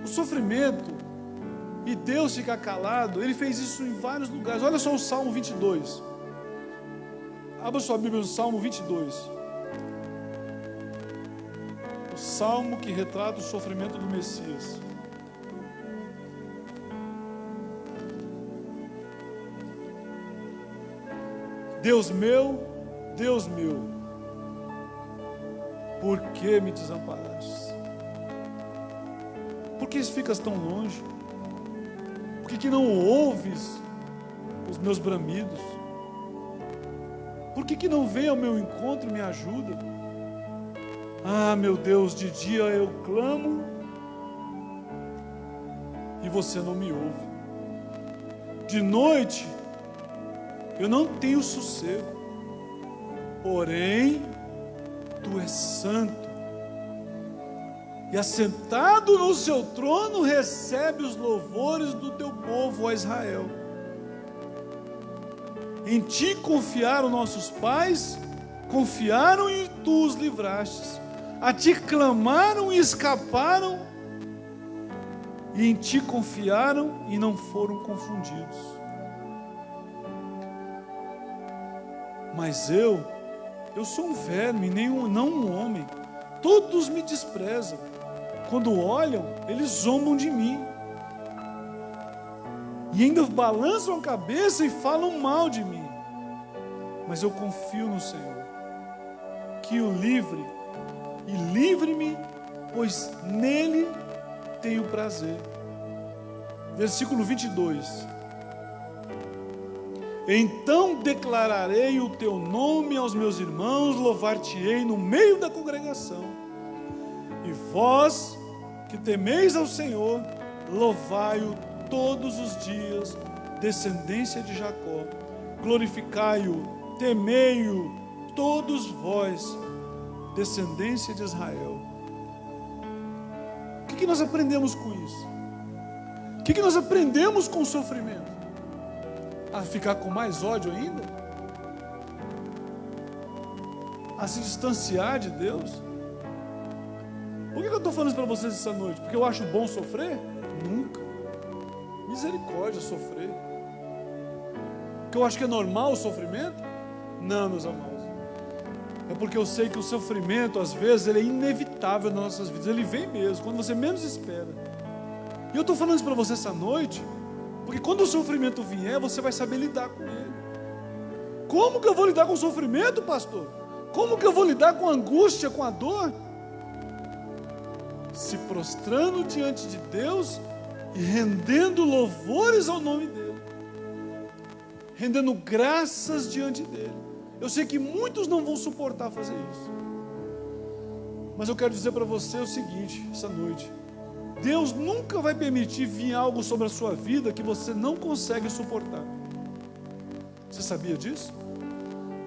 O sofrimento e Deus ficar calado, ele fez isso em vários lugares. Olha só o Salmo 22. Abra sua Bíblia no Salmo 22. O Salmo que retrata o sofrimento do Messias. Deus meu, por que me desamparaste? Por que ficas tão longe? Por que não ouves os meus bramidos? Por que não vem ao meu encontro e me ajuda? Ah, meu Deus, de dia eu clamo e você não me ouve. De noite eu não tenho sossego. Porém, tu és santo, e assentado no seu trono recebe os louvores do teu povo, ó Israel. Em ti confiaram nossos pais, confiaram e tu os livrastes. A ti clamaram e escaparam, e em ti confiaram e não foram confundidos. Mas eu sou um verme, não um homem. Todos me desprezam. Quando olham, eles zombam de mim. E ainda balançam a cabeça e falam mal de mim. Mas eu confio no Senhor, que o livre e livre-me, pois nele tenho prazer. Versículo 22. Então declararei o teu nome aos meus irmãos, louvar-te-ei no meio da congregação. E vós que temeis ao Senhor, louvai-o todos os dias, descendência de Jacó. Glorificai-o, temei-o, todos vós, descendência de Israel. O que nós aprendemos com isso? O que nós aprendemos com o sofrimento? A ficar com mais ódio ainda? a se distanciar de Deus. Por que eu estou falando isso para vocês essa noite? Porque eu acho bom sofrer? Nunca. Misericórdia sofrer. Porque eu acho que é normal o sofrimento? Não, meus amados. É porque eu sei que o sofrimento, às vezes, ele é inevitável nas nossas vidas. Ele vem mesmo, quando você menos espera. E eu estou falando isso para você essa noite, porque quando o sofrimento vier, você vai saber lidar com ele. Como que eu vou lidar com o sofrimento, pastor? Como que eu vou lidar com a angústia, com a dor? Se prostrando diante de Deus e rendendo louvores ao nome dEle. Rendendo graças diante dEle. Eu sei que muitos não vão suportar fazer isso. Mas eu quero dizer para você o seguinte, essa noite. Deus nunca vai permitir vir algo sobre a sua vida que você não consegue suportar. Você sabia disso?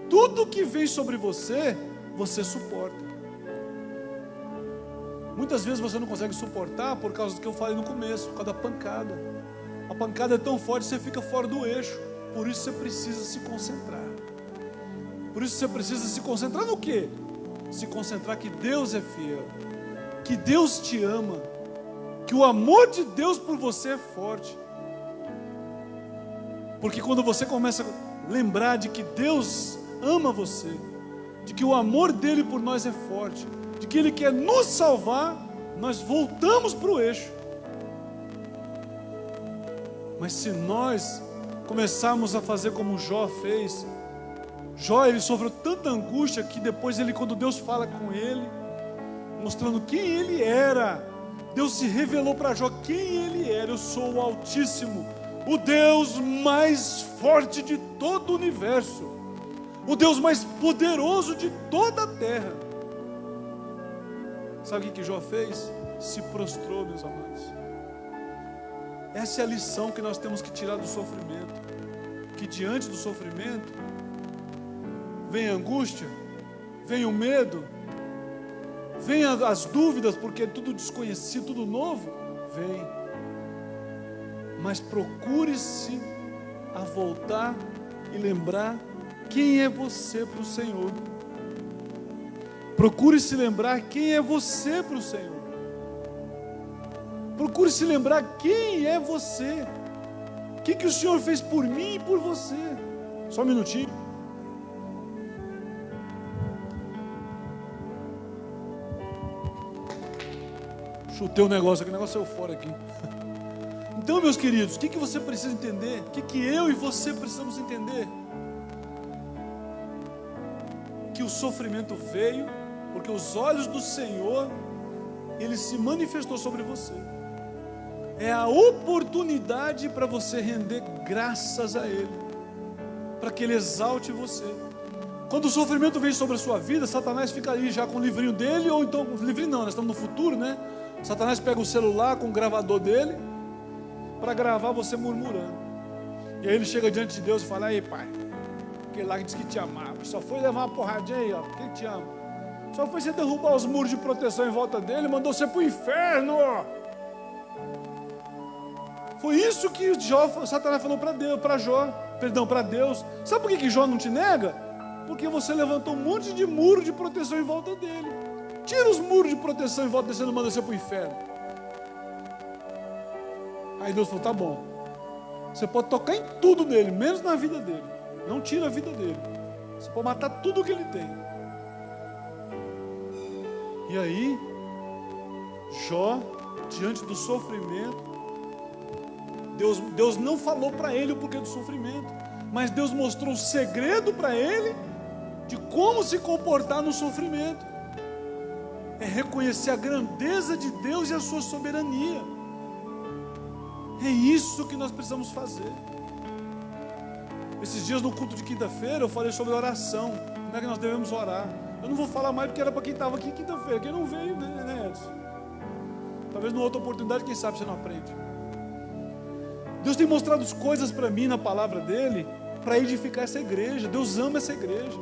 Tudo que vem sobre você, você suporta. Muitas vezes você não consegue suportar por causa do que eu falei no começo, por causa da pancada. A pancada é tão forte que você fica fora do eixo. Por isso você precisa se concentrar. Por isso você precisa se concentrar no quê? Se concentrar que Deus é fiel, que Deus te ama, que o amor de Deus por você é forte. Porque quando você começa a lembrar de que Deus ama você, de que o amor dele por nós é forte, de que ele quer nos salvar, nós voltamos para o eixo. Mas se nós começarmos a fazer como Jó fez, Jó, ele sofreu tanta angústia que depois quando Deus fala com ele, mostrando quem ele era, Deus se revelou para Jó quem ele era. Eu sou o Altíssimo, o Deus mais forte de todo o universo, o Deus mais poderoso de toda a terra. Sabe o que Jó fez? Se prostrou, meus amados. Essa é a lição que nós temos que tirar do sofrimento. Que diante do sofrimento vem a angústia, vem o medo, vem as dúvidas, porque é tudo desconhecido, tudo novo, vem. Mas procure-se a voltar e lembrar quem é você para o Senhor. Procure se lembrar quem é você para o Senhor. Procure se lembrar quem é você. O que o Senhor fez por mim e por você. Só um minutinho. Chutei o negócio aqui, o negócio saiu fora aqui. Então, meus queridos, o que você precisa entender? O que eu e você precisamos entender? Que o sofrimento veio porque os olhos do Senhor, Ele se manifestou sobre você. É a oportunidade para você render graças a Ele, para que Ele exalte você. Quando o sofrimento vem sobre a sua vida, Satanás fica aí já com o livrinho dele, ou então, livrinho não, nós estamos no futuro, né? Satanás pega o celular com o gravador dele, para gravar você murmurando. E aí ele chega diante de Deus e fala: ei, pai, aquele lá que disse que te amava, só foi levar uma porradinha aí, ó, quem te ama? Só foi você derrubar os muros de proteção em volta dele, mandou você para o inferno. Foi isso que Satanás falou para Deus. Sabe por que Jó não te nega? Porque você levantou um monte de muro de proteção em volta dele. Tira os muros de proteção em volta dele, você não manda você para o inferno. Aí Deus falou: tá bom, você pode tocar em tudo nele, menos na vida dele. Não tira a vida dele. Você pode matar tudo que ele tem. E aí, Jó, diante do sofrimento, Deus não falou para ele o porquê do sofrimento, mas Deus mostrou o segredo para ele de como se comportar no sofrimento. É reconhecer a grandeza de Deus e a sua soberania. É isso que nós precisamos fazer. Esses dias no culto de quinta-feira eu falei sobre oração, como é que nós devemos orar. Eu não vou falar mais porque era para quem estava aqui quinta-feira, quem não veio, né, Edson? Talvez numa outra oportunidade, quem sabe você não aprende. Deus tem mostrado as coisas para mim na palavra dele, para edificar essa igreja. Deus ama essa igreja.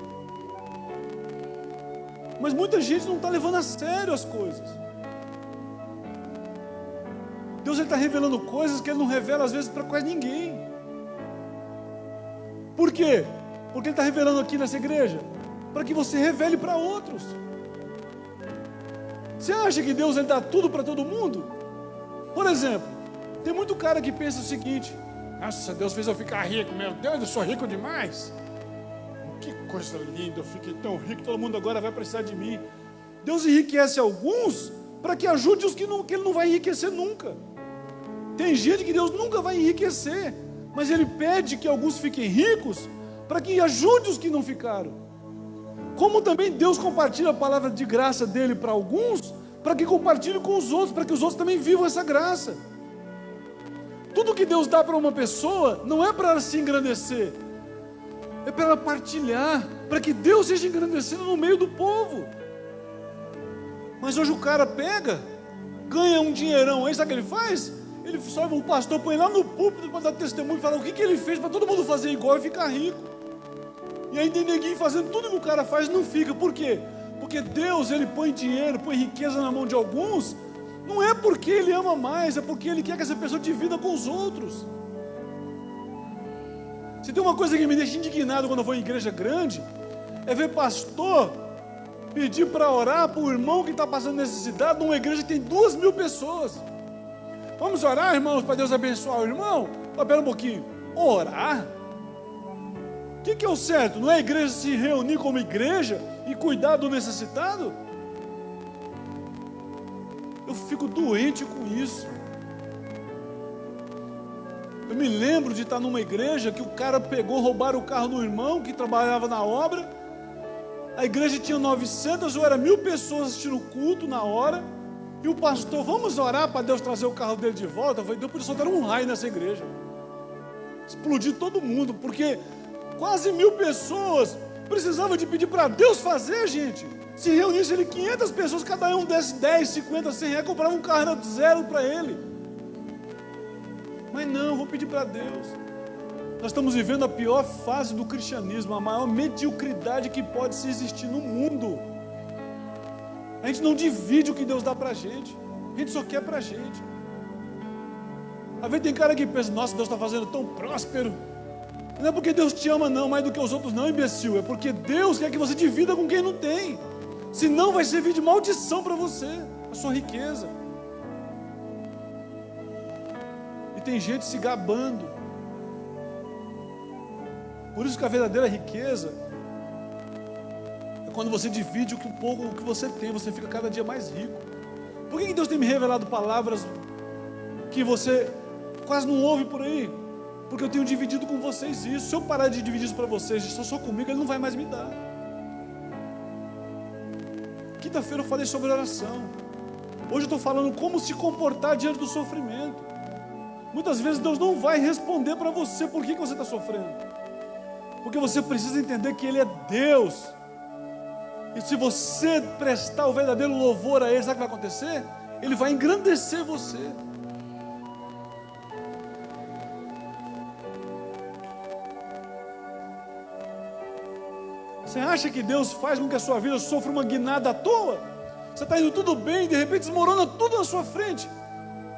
Mas muita gente não está levando a sério as coisas. Deus está revelando coisas que Ele não revela às vezes para quase ninguém. Por quê? Porque Ele está revelando aqui nessa igreja. para que você revele para outros. Você acha que Deus ele dá tudo para todo mundo? Por exemplo, tem muito cara que pensa o seguinte: nossa, Deus fez eu ficar rico, meu Deus, eu sou rico demais. Que coisa linda, eu fiquei tão rico, todo mundo agora vai precisar de mim. Deus enriquece alguns para que ajude os que Ele não vai enriquecer nunca. Tem gente que Deus nunca vai enriquecer, mas Ele pede que alguns fiquem ricos para que ajude os que não ficaram. Como também Deus compartilha a palavra de graça dele para alguns, para que compartilhe com os outros, para que os outros também vivam essa graça. Tudo que Deus dá para uma pessoa não é para ela se engrandecer, é para ela partilhar, para que Deus seja engrandecido no meio do povo. Mas hoje o cara pega, ganha um dinheirão aí, sabe o que ele faz? Ele sobe, o pastor põe lá no púlpito para dar testemunho e fala o que ele fez para todo mundo fazer igual e ficar rico. E aí tem neguinho fazendo tudo que o cara faz e não fica. Por quê? Porque Deus, Ele põe dinheiro, põe riqueza na mão de alguns, não é porque Ele ama mais, é porque Ele quer que essa pessoa divida com os outros. Se tem uma coisa que me deixa indignado quando eu vou em igreja grande, é ver pastor pedir para orar para o irmão que está passando necessidade numa igreja que tem 2.000 pessoas. Vamos orar, irmãos, para Deus abençoar o irmão? Espera um pouquinho. Orar? O que é o certo? Não é a igreja se reunir como igreja e cuidar do necessitado? Eu fico doente com isso. Eu me lembro de estar numa igreja que o cara roubaram o carro do irmão que trabalhava na obra. A igreja tinha 900 ou era 1.000 pessoas assistindo o culto na hora. E o pastor, vamos orar para Deus trazer o carro dele de volta? Eu falei, Deus podia soltar um raio nessa igreja. Explodir todo mundo, porque quase 1.000 pessoas precisavam de pedir para Deus fazer, gente. Se reunisse ele 500 pessoas, cada um desse 10, 50, 100 reais, comprava um carro zero para ele. Mas não, vou pedir para Deus. Nós estamos vivendo a pior fase do cristianismo, a maior mediocridade que pode se existir no mundo. A gente não divide o que Deus dá para a gente só quer para a gente. Às vezes tem cara que pensa, nossa, Deus está fazendo tão próspero. Não é porque Deus te ama não, mais do que os outros não, imbecil. É porque Deus quer que você divida com quem não tem. Senão vai servir de maldição para você, a sua riqueza. E tem gente se gabando. Por isso que a verdadeira riqueza é quando você divide o que você tem, você fica cada dia mais rico. Por que Deus tem me revelado palavras que você quase não ouve por aí? Porque eu tenho dividido com vocês isso. Se eu parar de dividir isso para vocês, só comigo, Ele não vai mais me dar. Quinta-feira eu falei sobre oração. Hoje eu estou falando como se comportar diante do sofrimento. Muitas vezes Deus não vai responder para você por que você está sofrendo. Porque você precisa entender que Ele é Deus. E se você prestar o verdadeiro louvor a Ele, sabe o que vai acontecer? Ele vai engrandecer você. Você acha que Deus faz com que a sua vida sofra uma guinada à toa? Você está indo tudo bem, de repente desmorona tudo na sua frente.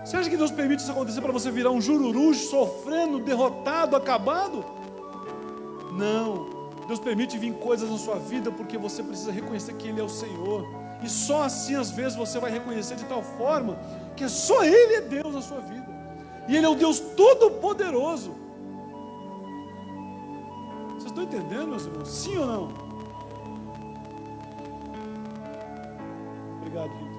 Você acha que Deus permite isso acontecer para você virar um jururu, sofrendo, derrotado, acabado? Não. Deus permite vir coisas na sua vida porque você precisa reconhecer que Ele é o Senhor. E só assim, às vezes, você vai reconhecer de tal forma que só Ele é Deus na sua vida. E Ele é o Deus Todo-Poderoso. Vocês estão entendendo, meus irmãos? Sim ou não? Obrigado, Vitor.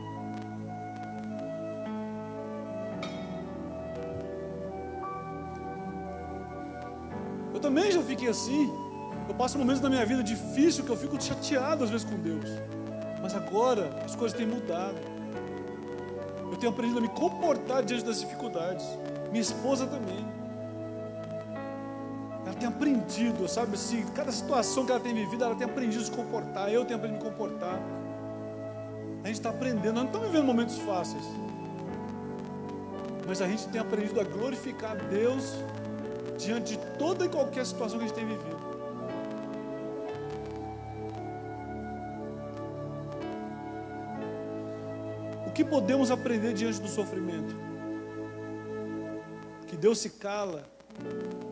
Eu também já fiquei assim. Eu passo momentos da minha vida difíceis que eu fico chateado às vezes com Deus. Mas agora as coisas têm mudado. Eu tenho aprendido a me comportar diante das dificuldades. Minha esposa também. Ela tem aprendido, sabe assim, cada situação que ela tem vivido, ela tem aprendido a se comportar. Eu tenho aprendido a me comportar. A gente está aprendendo, nós não estamos vivendo momentos fáceis. Mas a gente tem aprendido a glorificar Deus diante de toda e qualquer situação que a gente tem vivido. O que podemos aprender diante do sofrimento? Que Deus se cala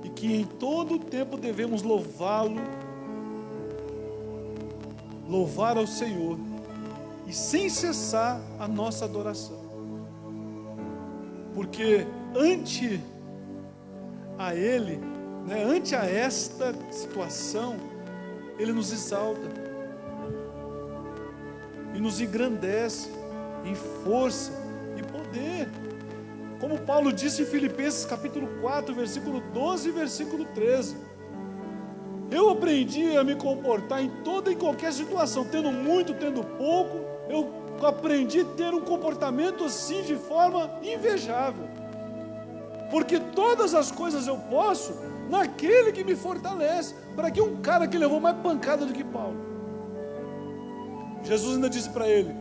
e que em todo o tempo devemos louvá-lo louvar ao Senhor e sem cessar a nossa adoração. Porque ante a Ele, ante a esta situação, Ele nos exalta e nos engrandece em força e poder. Como Paulo disse em Filipenses capítulo 4, versículo 12 e versículo 13. Eu aprendi a me comportar em toda e qualquer situação, tendo muito, tendo pouco, eu aprendi a ter um comportamento assim de forma invejável. Porque todas as coisas eu posso naquele que me fortalece. Para que um cara que levou mais pancada do que Paulo? Jesus ainda disse para ele: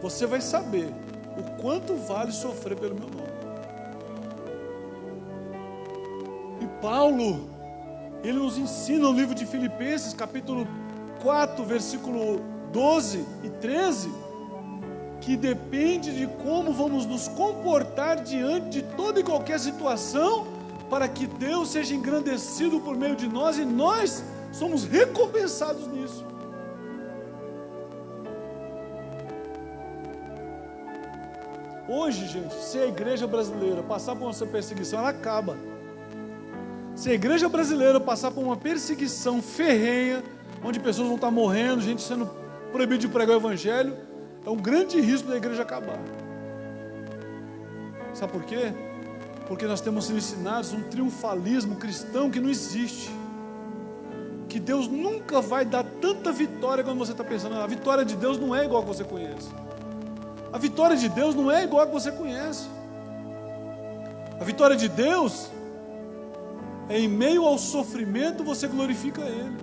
você vai saber o quanto vale sofrer pelo meu nome. E Paulo, ele nos ensina no livro de Filipenses, capítulo 4, versículo 12 e 13, que depende de como vamos nos comportar diante de toda e qualquer situação, para que Deus seja engrandecido por meio de nós, e nós somos recompensados nisso. Hoje, gente, se a igreja brasileira passar por uma perseguição, ela acaba. Se a igreja brasileira passar por uma perseguição ferrenha, onde pessoas vão estar morrendo, gente sendo proibida de pregar o evangelho, é um grande risco da igreja acabar. Sabe por quê? Porque nós temos sido ensinados um triunfalismo cristão que não existe. Que Deus nunca vai dar tanta vitória quando você está pensando. A vitória de Deus não é igual a que você conhece. A vitória de Deus não é igual a que você conhece. A vitória de Deus é em meio ao sofrimento você glorifica Ele.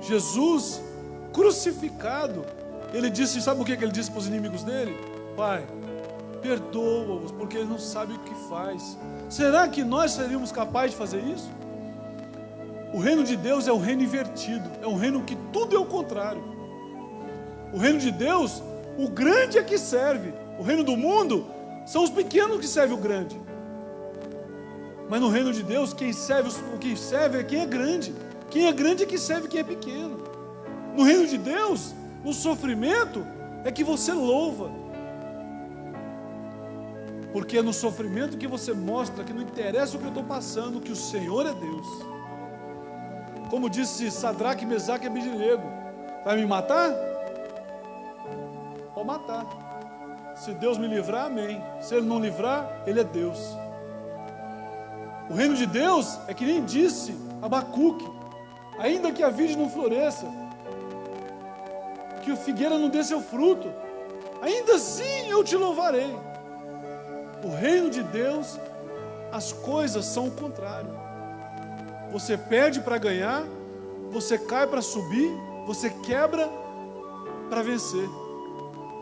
Jesus crucificado, Ele disse, sabe o que Ele disse para os inimigos dele? Pai, perdoa-os, porque eles não sabem o que faz. Será que nós seríamos capazes de fazer isso? O reino de Deus é um reino invertido, é um reino que tudo é o contrário. O reino de Deus, o grande é que serve. O reino do mundo, são os pequenos que servem o grande. Mas no reino de Deus, o que serve é quem é grande. Quem é grande é que serve quem é pequeno. No reino de Deus, no sofrimento, é que você louva. Porque é no sofrimento que você mostra que não interessa o que eu estou passando, que o Senhor é Deus. Como disse Sadraque, Mesaque e Abednego: vai me matar? Pode matar. Se Deus me livrar, amém. Se Ele não livrar, Ele é Deus. O reino de Deus é que nem disse Abacuque: ainda que a vide não floresça, que a figueira não dê seu fruto, ainda assim eu te louvarei. O reino de Deus, as coisas são o contrário. Você perde para ganhar, você cai para subir, você quebra para vencer.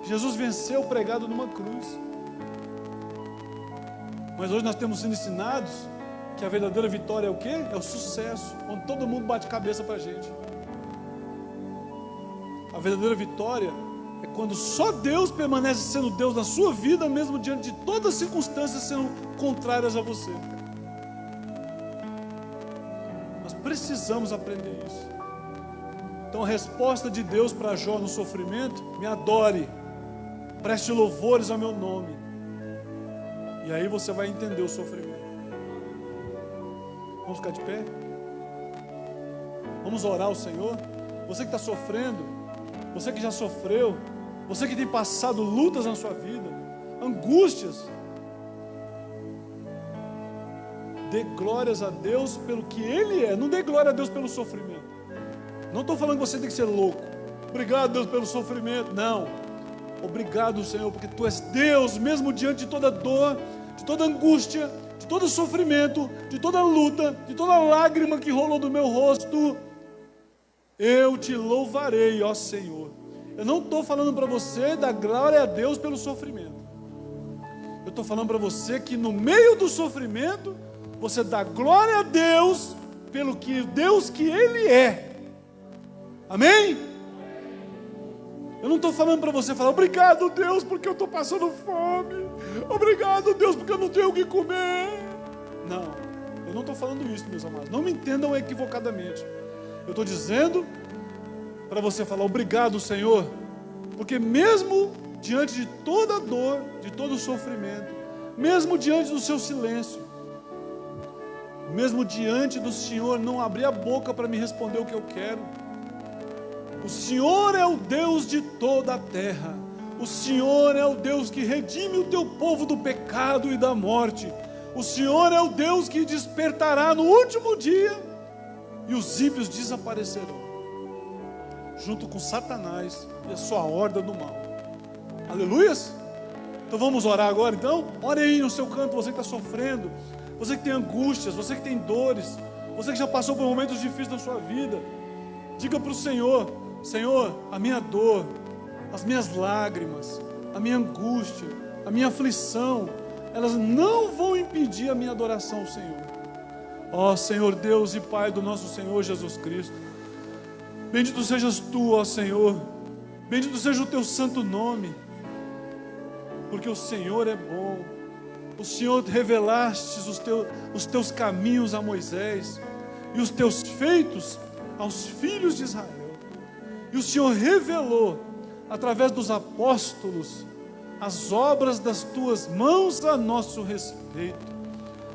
Jesus venceu pregado numa cruz. Mas hoje nós temos sido ensinados que a verdadeira vitória é o quê? É o sucesso, onde todo mundo bate cabeça para a gente. A verdadeira vitória é quando só Deus permanece sendo Deus na sua vida, mesmo diante de todas as circunstâncias sendo contrárias a você. Nós precisamos aprender isso. Então a resposta de Deus para Jó no sofrimento: me adore, preste louvores ao meu nome. E aí você vai entender o sofrimento. Vamos ficar de pé? Vamos orar ao Senhor? Você que está sofrendo, você que já sofreu, você que tem passado lutas na sua vida, angústias, dê glórias a Deus pelo que Ele é. Não dê glória a Deus pelo sofrimento. Não estou falando que você tem que ser louco. Obrigado, Deus, pelo sofrimento. Não. Obrigado, Senhor, porque Tu és Deus, mesmo diante de toda dor, de toda angústia, de todo sofrimento, de toda luta, de toda lágrima que rolou do meu rosto. Eu te louvarei, ó Senhor. Eu não estou falando para você dar glória a Deus pelo sofrimento. Eu estou falando para você que no meio do sofrimento, você dá glória a Deus pelo que Deus que Ele é. Amém? Eu não estou falando para você falar: obrigado, Deus, porque eu estou passando fome. Obrigado, Deus, porque eu não tenho o que comer. Não, eu não estou falando isso, meus amados. Não me entendam equivocadamente. Eu estou dizendo para você falar: obrigado, Senhor, porque mesmo diante de toda a dor, de todo o sofrimento, mesmo diante do seu silêncio, mesmo diante do Senhor não abrir a boca para me responder o que eu quero, o Senhor é o Deus de toda a terra, o Senhor é o Deus que redime o teu povo do pecado e da morte, o Senhor é o Deus que despertará no último dia e os ímpios desaparecerão, junto com Satanás e a sua horda do mal. Aleluias? Então vamos orar agora então? Ore aí no seu canto, você que está sofrendo, você que tem angústias, você que tem dores, você que já passou por momentos difíceis na sua vida. Diga para o Senhor: Senhor, a minha dor, as minhas lágrimas, a minha angústia, a minha aflição, elas não vão impedir a minha adoração ao Senhor. Ó Senhor Deus e Pai do nosso Senhor Jesus Cristo, bendito sejas Tu, ó Senhor, bendito seja o Teu santo nome, porque o Senhor é bom. O Senhor revelaste os teus caminhos a Moisés e os teus feitos aos filhos de Israel. E o Senhor revelou através dos apóstolos as obras das tuas mãos a nosso respeito.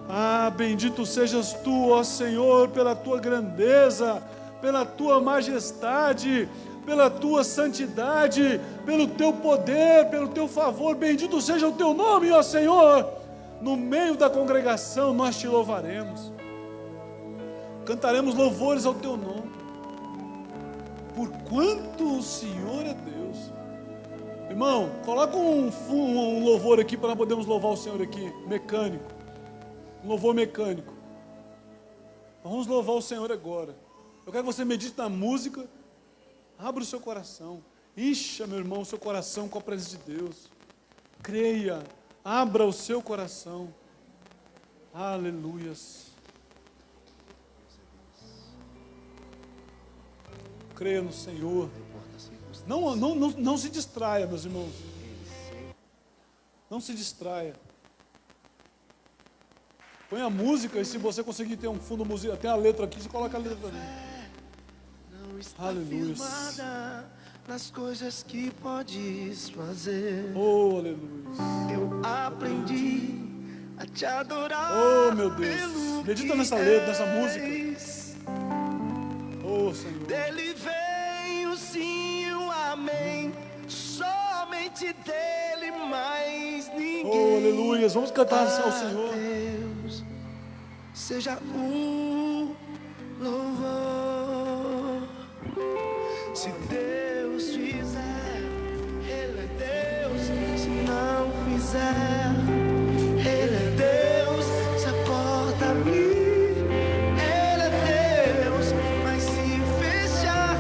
Ah, bendito sejas Tu, ó Senhor, pela Tua grandeza, pela Tua majestade, pela Tua santidade, pelo Teu poder, pelo Teu favor. Bendito seja o Teu nome, ó Senhor. No meio da congregação nós Te louvaremos, cantaremos louvores ao Teu nome, por quanto o Senhor é Deus. Irmão, coloca um louvor aqui para nós podermos louvar o Senhor aqui, mecânico, um louvor mecânico. Vamos louvar o Senhor agora. Eu quero que você medite na música, abra o seu coração, encha, meu irmão, o seu coração com a presença de Deus, creia, abra o seu coração. Aleluias. Creia no Senhor. Não se distraia, meus irmãos. Não se distraia. Põe a música, e se você conseguir ter um fundo musical, tem a letra aqui, você coloca a letra também. Aleluia. Nas coisas que podes fazer. Oh, aleluia. Eu aprendi a te adorar. Oh, meu Deus. Medita nessa letra, nessa música. Oh, Senhor. Dele vem o sim e o amém. Somente dele, mais ninguém. Oh, aleluia. Vamos cantar ao Senhor. Deus seja o louvor. Se Deus fizer, Ele é Deus. Se não fizer, Ele é Deus. Se a porta abrir, Ele é Deus. Mas se fechar,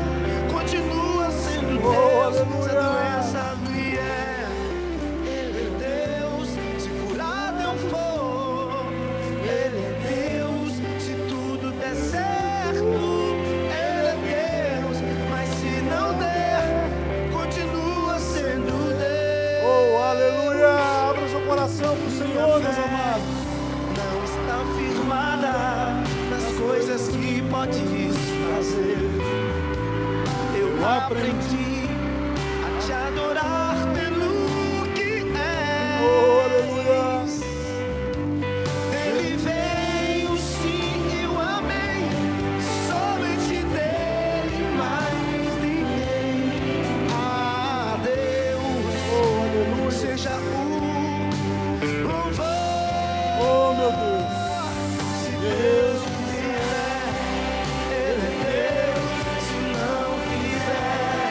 continua sendo Deus. Se a doença vier, Ele é Deus. Se curado eu for, Ele é Deus. Se tudo der certo, Ele é Deus. Mas se não der, continua sendo Deus. Oh, aleluia. Abra o seu coração para o Senhor, meus amados. Não está firmada nas coisas que podes fazer. Eu aprendi a te adorar pelo que és. Oh, aleluia. Dele vem o sim e o amém. Somente dele, mais ninguém. Ah, Deus, Oh, aleluia. seja o louvor. Oh, meu Deus. Se Deus fizer, Ele é Deus. Se não fizer,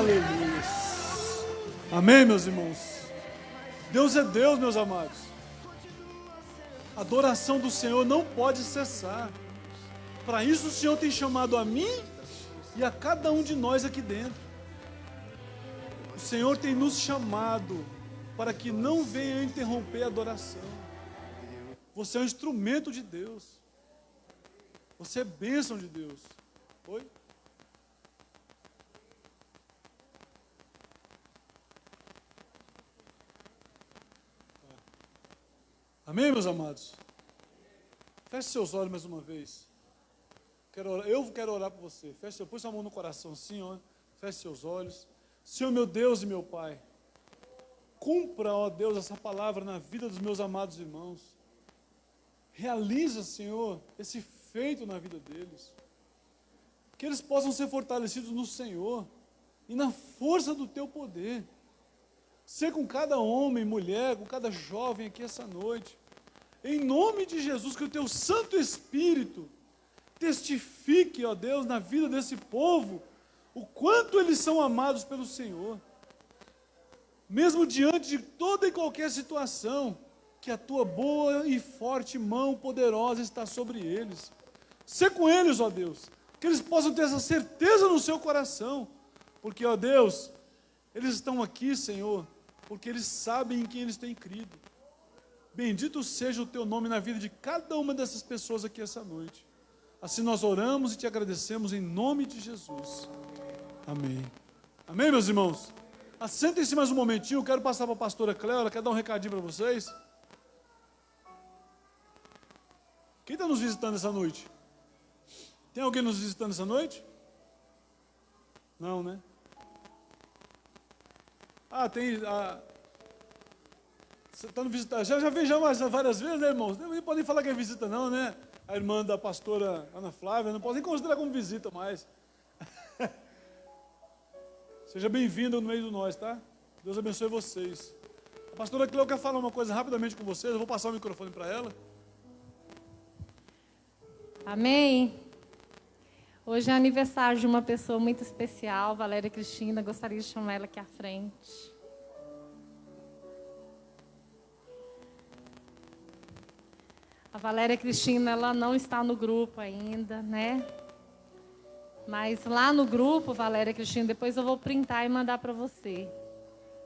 Aleluia. Amém, meus irmãos? Deus é Deus, meus amados. A adoração do Senhor não pode cessar. Para isso o Senhor tem chamado a mim e a cada um de nós aqui dentro. O Senhor tem nos chamado para que não venha interromper a adoração. Você é um instrumento de Deus. Você é bênção de Deus. Oi? Amém, meus amados? Feche seus olhos mais uma vez. Eu quero orar por você. Põe sua mão no coração assim, ó. Feche seus olhos. Senhor, meu Deus e meu Pai, cumpra, ó Deus, essa palavra na vida dos meus amados irmãos. Realiza, Senhor, esse feito na vida deles. Que eles possam ser fortalecidos no Senhor e na força do Teu poder. Ser com cada homem, mulher, com cada jovem aqui essa noite. Em nome de Jesus, que o Teu Santo Espírito testifique, ó Deus, na vida desse povo, o quanto eles são amados pelo Senhor. Mesmo diante de toda e qualquer situação, que a Tua boa e forte mão poderosa está sobre eles. Ser com eles, ó Deus, que eles possam ter essa certeza no seu coração, porque, ó Deus, eles estão aqui, Senhor, porque eles sabem em quem eles têm crido. Bendito seja o Teu nome na vida de cada uma dessas pessoas aqui essa noite. Assim nós oramos e Te agradecemos em nome de Jesus. Amém. Amém, meus irmãos? Assentem-se mais um momentinho, eu quero passar para a pastora Cléo, ela quer dar um recadinho para vocês. Quem está nos visitando essa noite? Tem alguém nos visitando essa noite? Não, né? Tem. Você está no visitando? Já vi várias vezes, né, irmãos? Nem podem falar que é visita, não, né? A irmã da pastora Ana Flávia, não posso nem considerar como visita mais. Seja bem-vindo no meio de nós, tá? Deus abençoe vocês. A pastora Cléo quer falar uma coisa rapidamente com vocês, eu vou passar o microfone para ela. Amém. Hoje é aniversário de uma pessoa muito especial, Valéria Cristina, gostaria de chamar ela aqui à frente. A Valéria Cristina, ela não está no grupo ainda, né? Mas lá no grupo, Valéria Cristina, depois eu vou printar e mandar para você.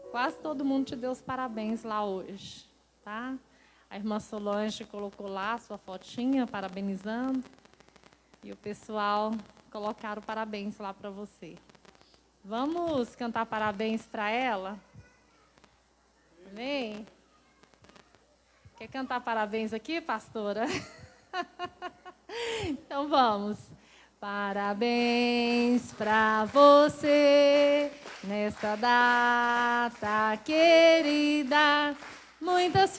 Quase todo mundo te deu os parabéns lá hoje, tá? A irmã Solange colocou lá a sua fotinha, parabenizando. E o pessoal colocaram parabéns lá para você. Vamos cantar parabéns para ela? Amém? Quer cantar parabéns aqui, pastora? Então vamos. Parabéns para você nesta data querida. Muitas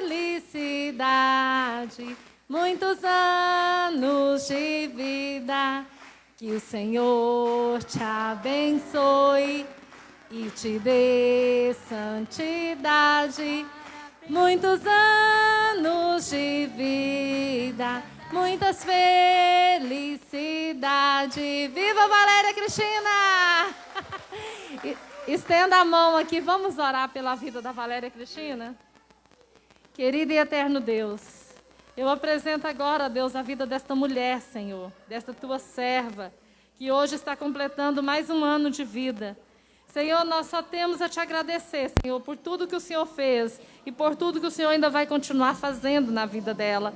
felicidades, muitos anos de vida. Que o Senhor te abençoe e te dê santidade. Muitos anos de vida, muitas felicidades. Viva Valéria Cristina! Estenda a mão aqui, vamos orar pela vida da Valéria Cristina? Querido e eterno Deus, eu apresento agora, Deus, a vida desta mulher, Senhor, desta tua serva, que hoje está completando mais um ano de vida. Senhor, nós só temos a te agradecer, Senhor, por tudo que o Senhor fez e por tudo que o Senhor ainda vai continuar fazendo na vida dela.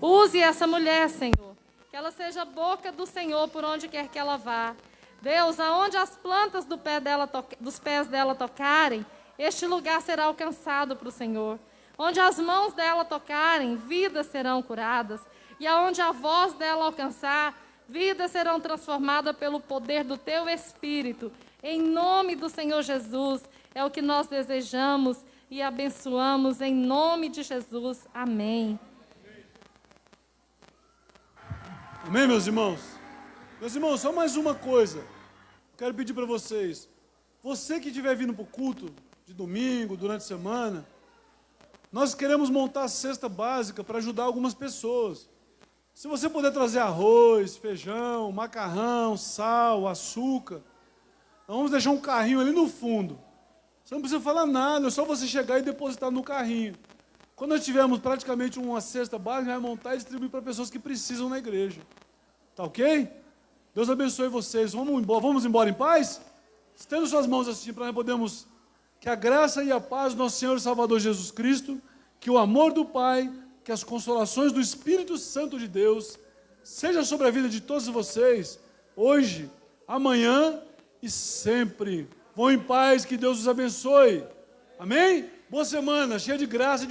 Use essa mulher, Senhor, que ela seja a boca do Senhor por onde quer que ela vá. Deus, aonde as plantas dos pés dela tocarem, este lugar será alcançado para o Senhor. Onde as mãos dela tocarem, vidas serão curadas. E aonde a voz dela alcançar, vidas serão transformadas pelo poder do teu Espírito. Em nome do Senhor Jesus, é o que nós desejamos e abençoamos em nome de Jesus. Amém. Amém, meus irmãos? Meus irmãos, só mais uma coisa. Quero pedir para vocês. Você que estiver vindo para o culto de domingo, durante a semana, nós queremos montar a cesta básica para ajudar algumas pessoas. Se você puder trazer arroz, feijão, macarrão, sal, açúcar, Nós vamos deixar um carrinho ali no fundo. Você não precisa falar nada, é só você chegar e depositar no carrinho. Quando nós tivermos praticamente uma cesta básica, vai montar e distribuir para pessoas que precisam na igreja. Tá ok? Deus abençoe vocês. Vamos embora em paz? Estenda suas mãos assim para nós podermos... Que a graça e a paz do nosso Senhor e Salvador Jesus Cristo, que o amor do Pai, que as consolações do Espírito Santo de Deus, seja sobre a vida de todos vocês, hoje, amanhã e sempre. Vão em paz, que Deus os abençoe. Amém? Boa semana, cheia de graça.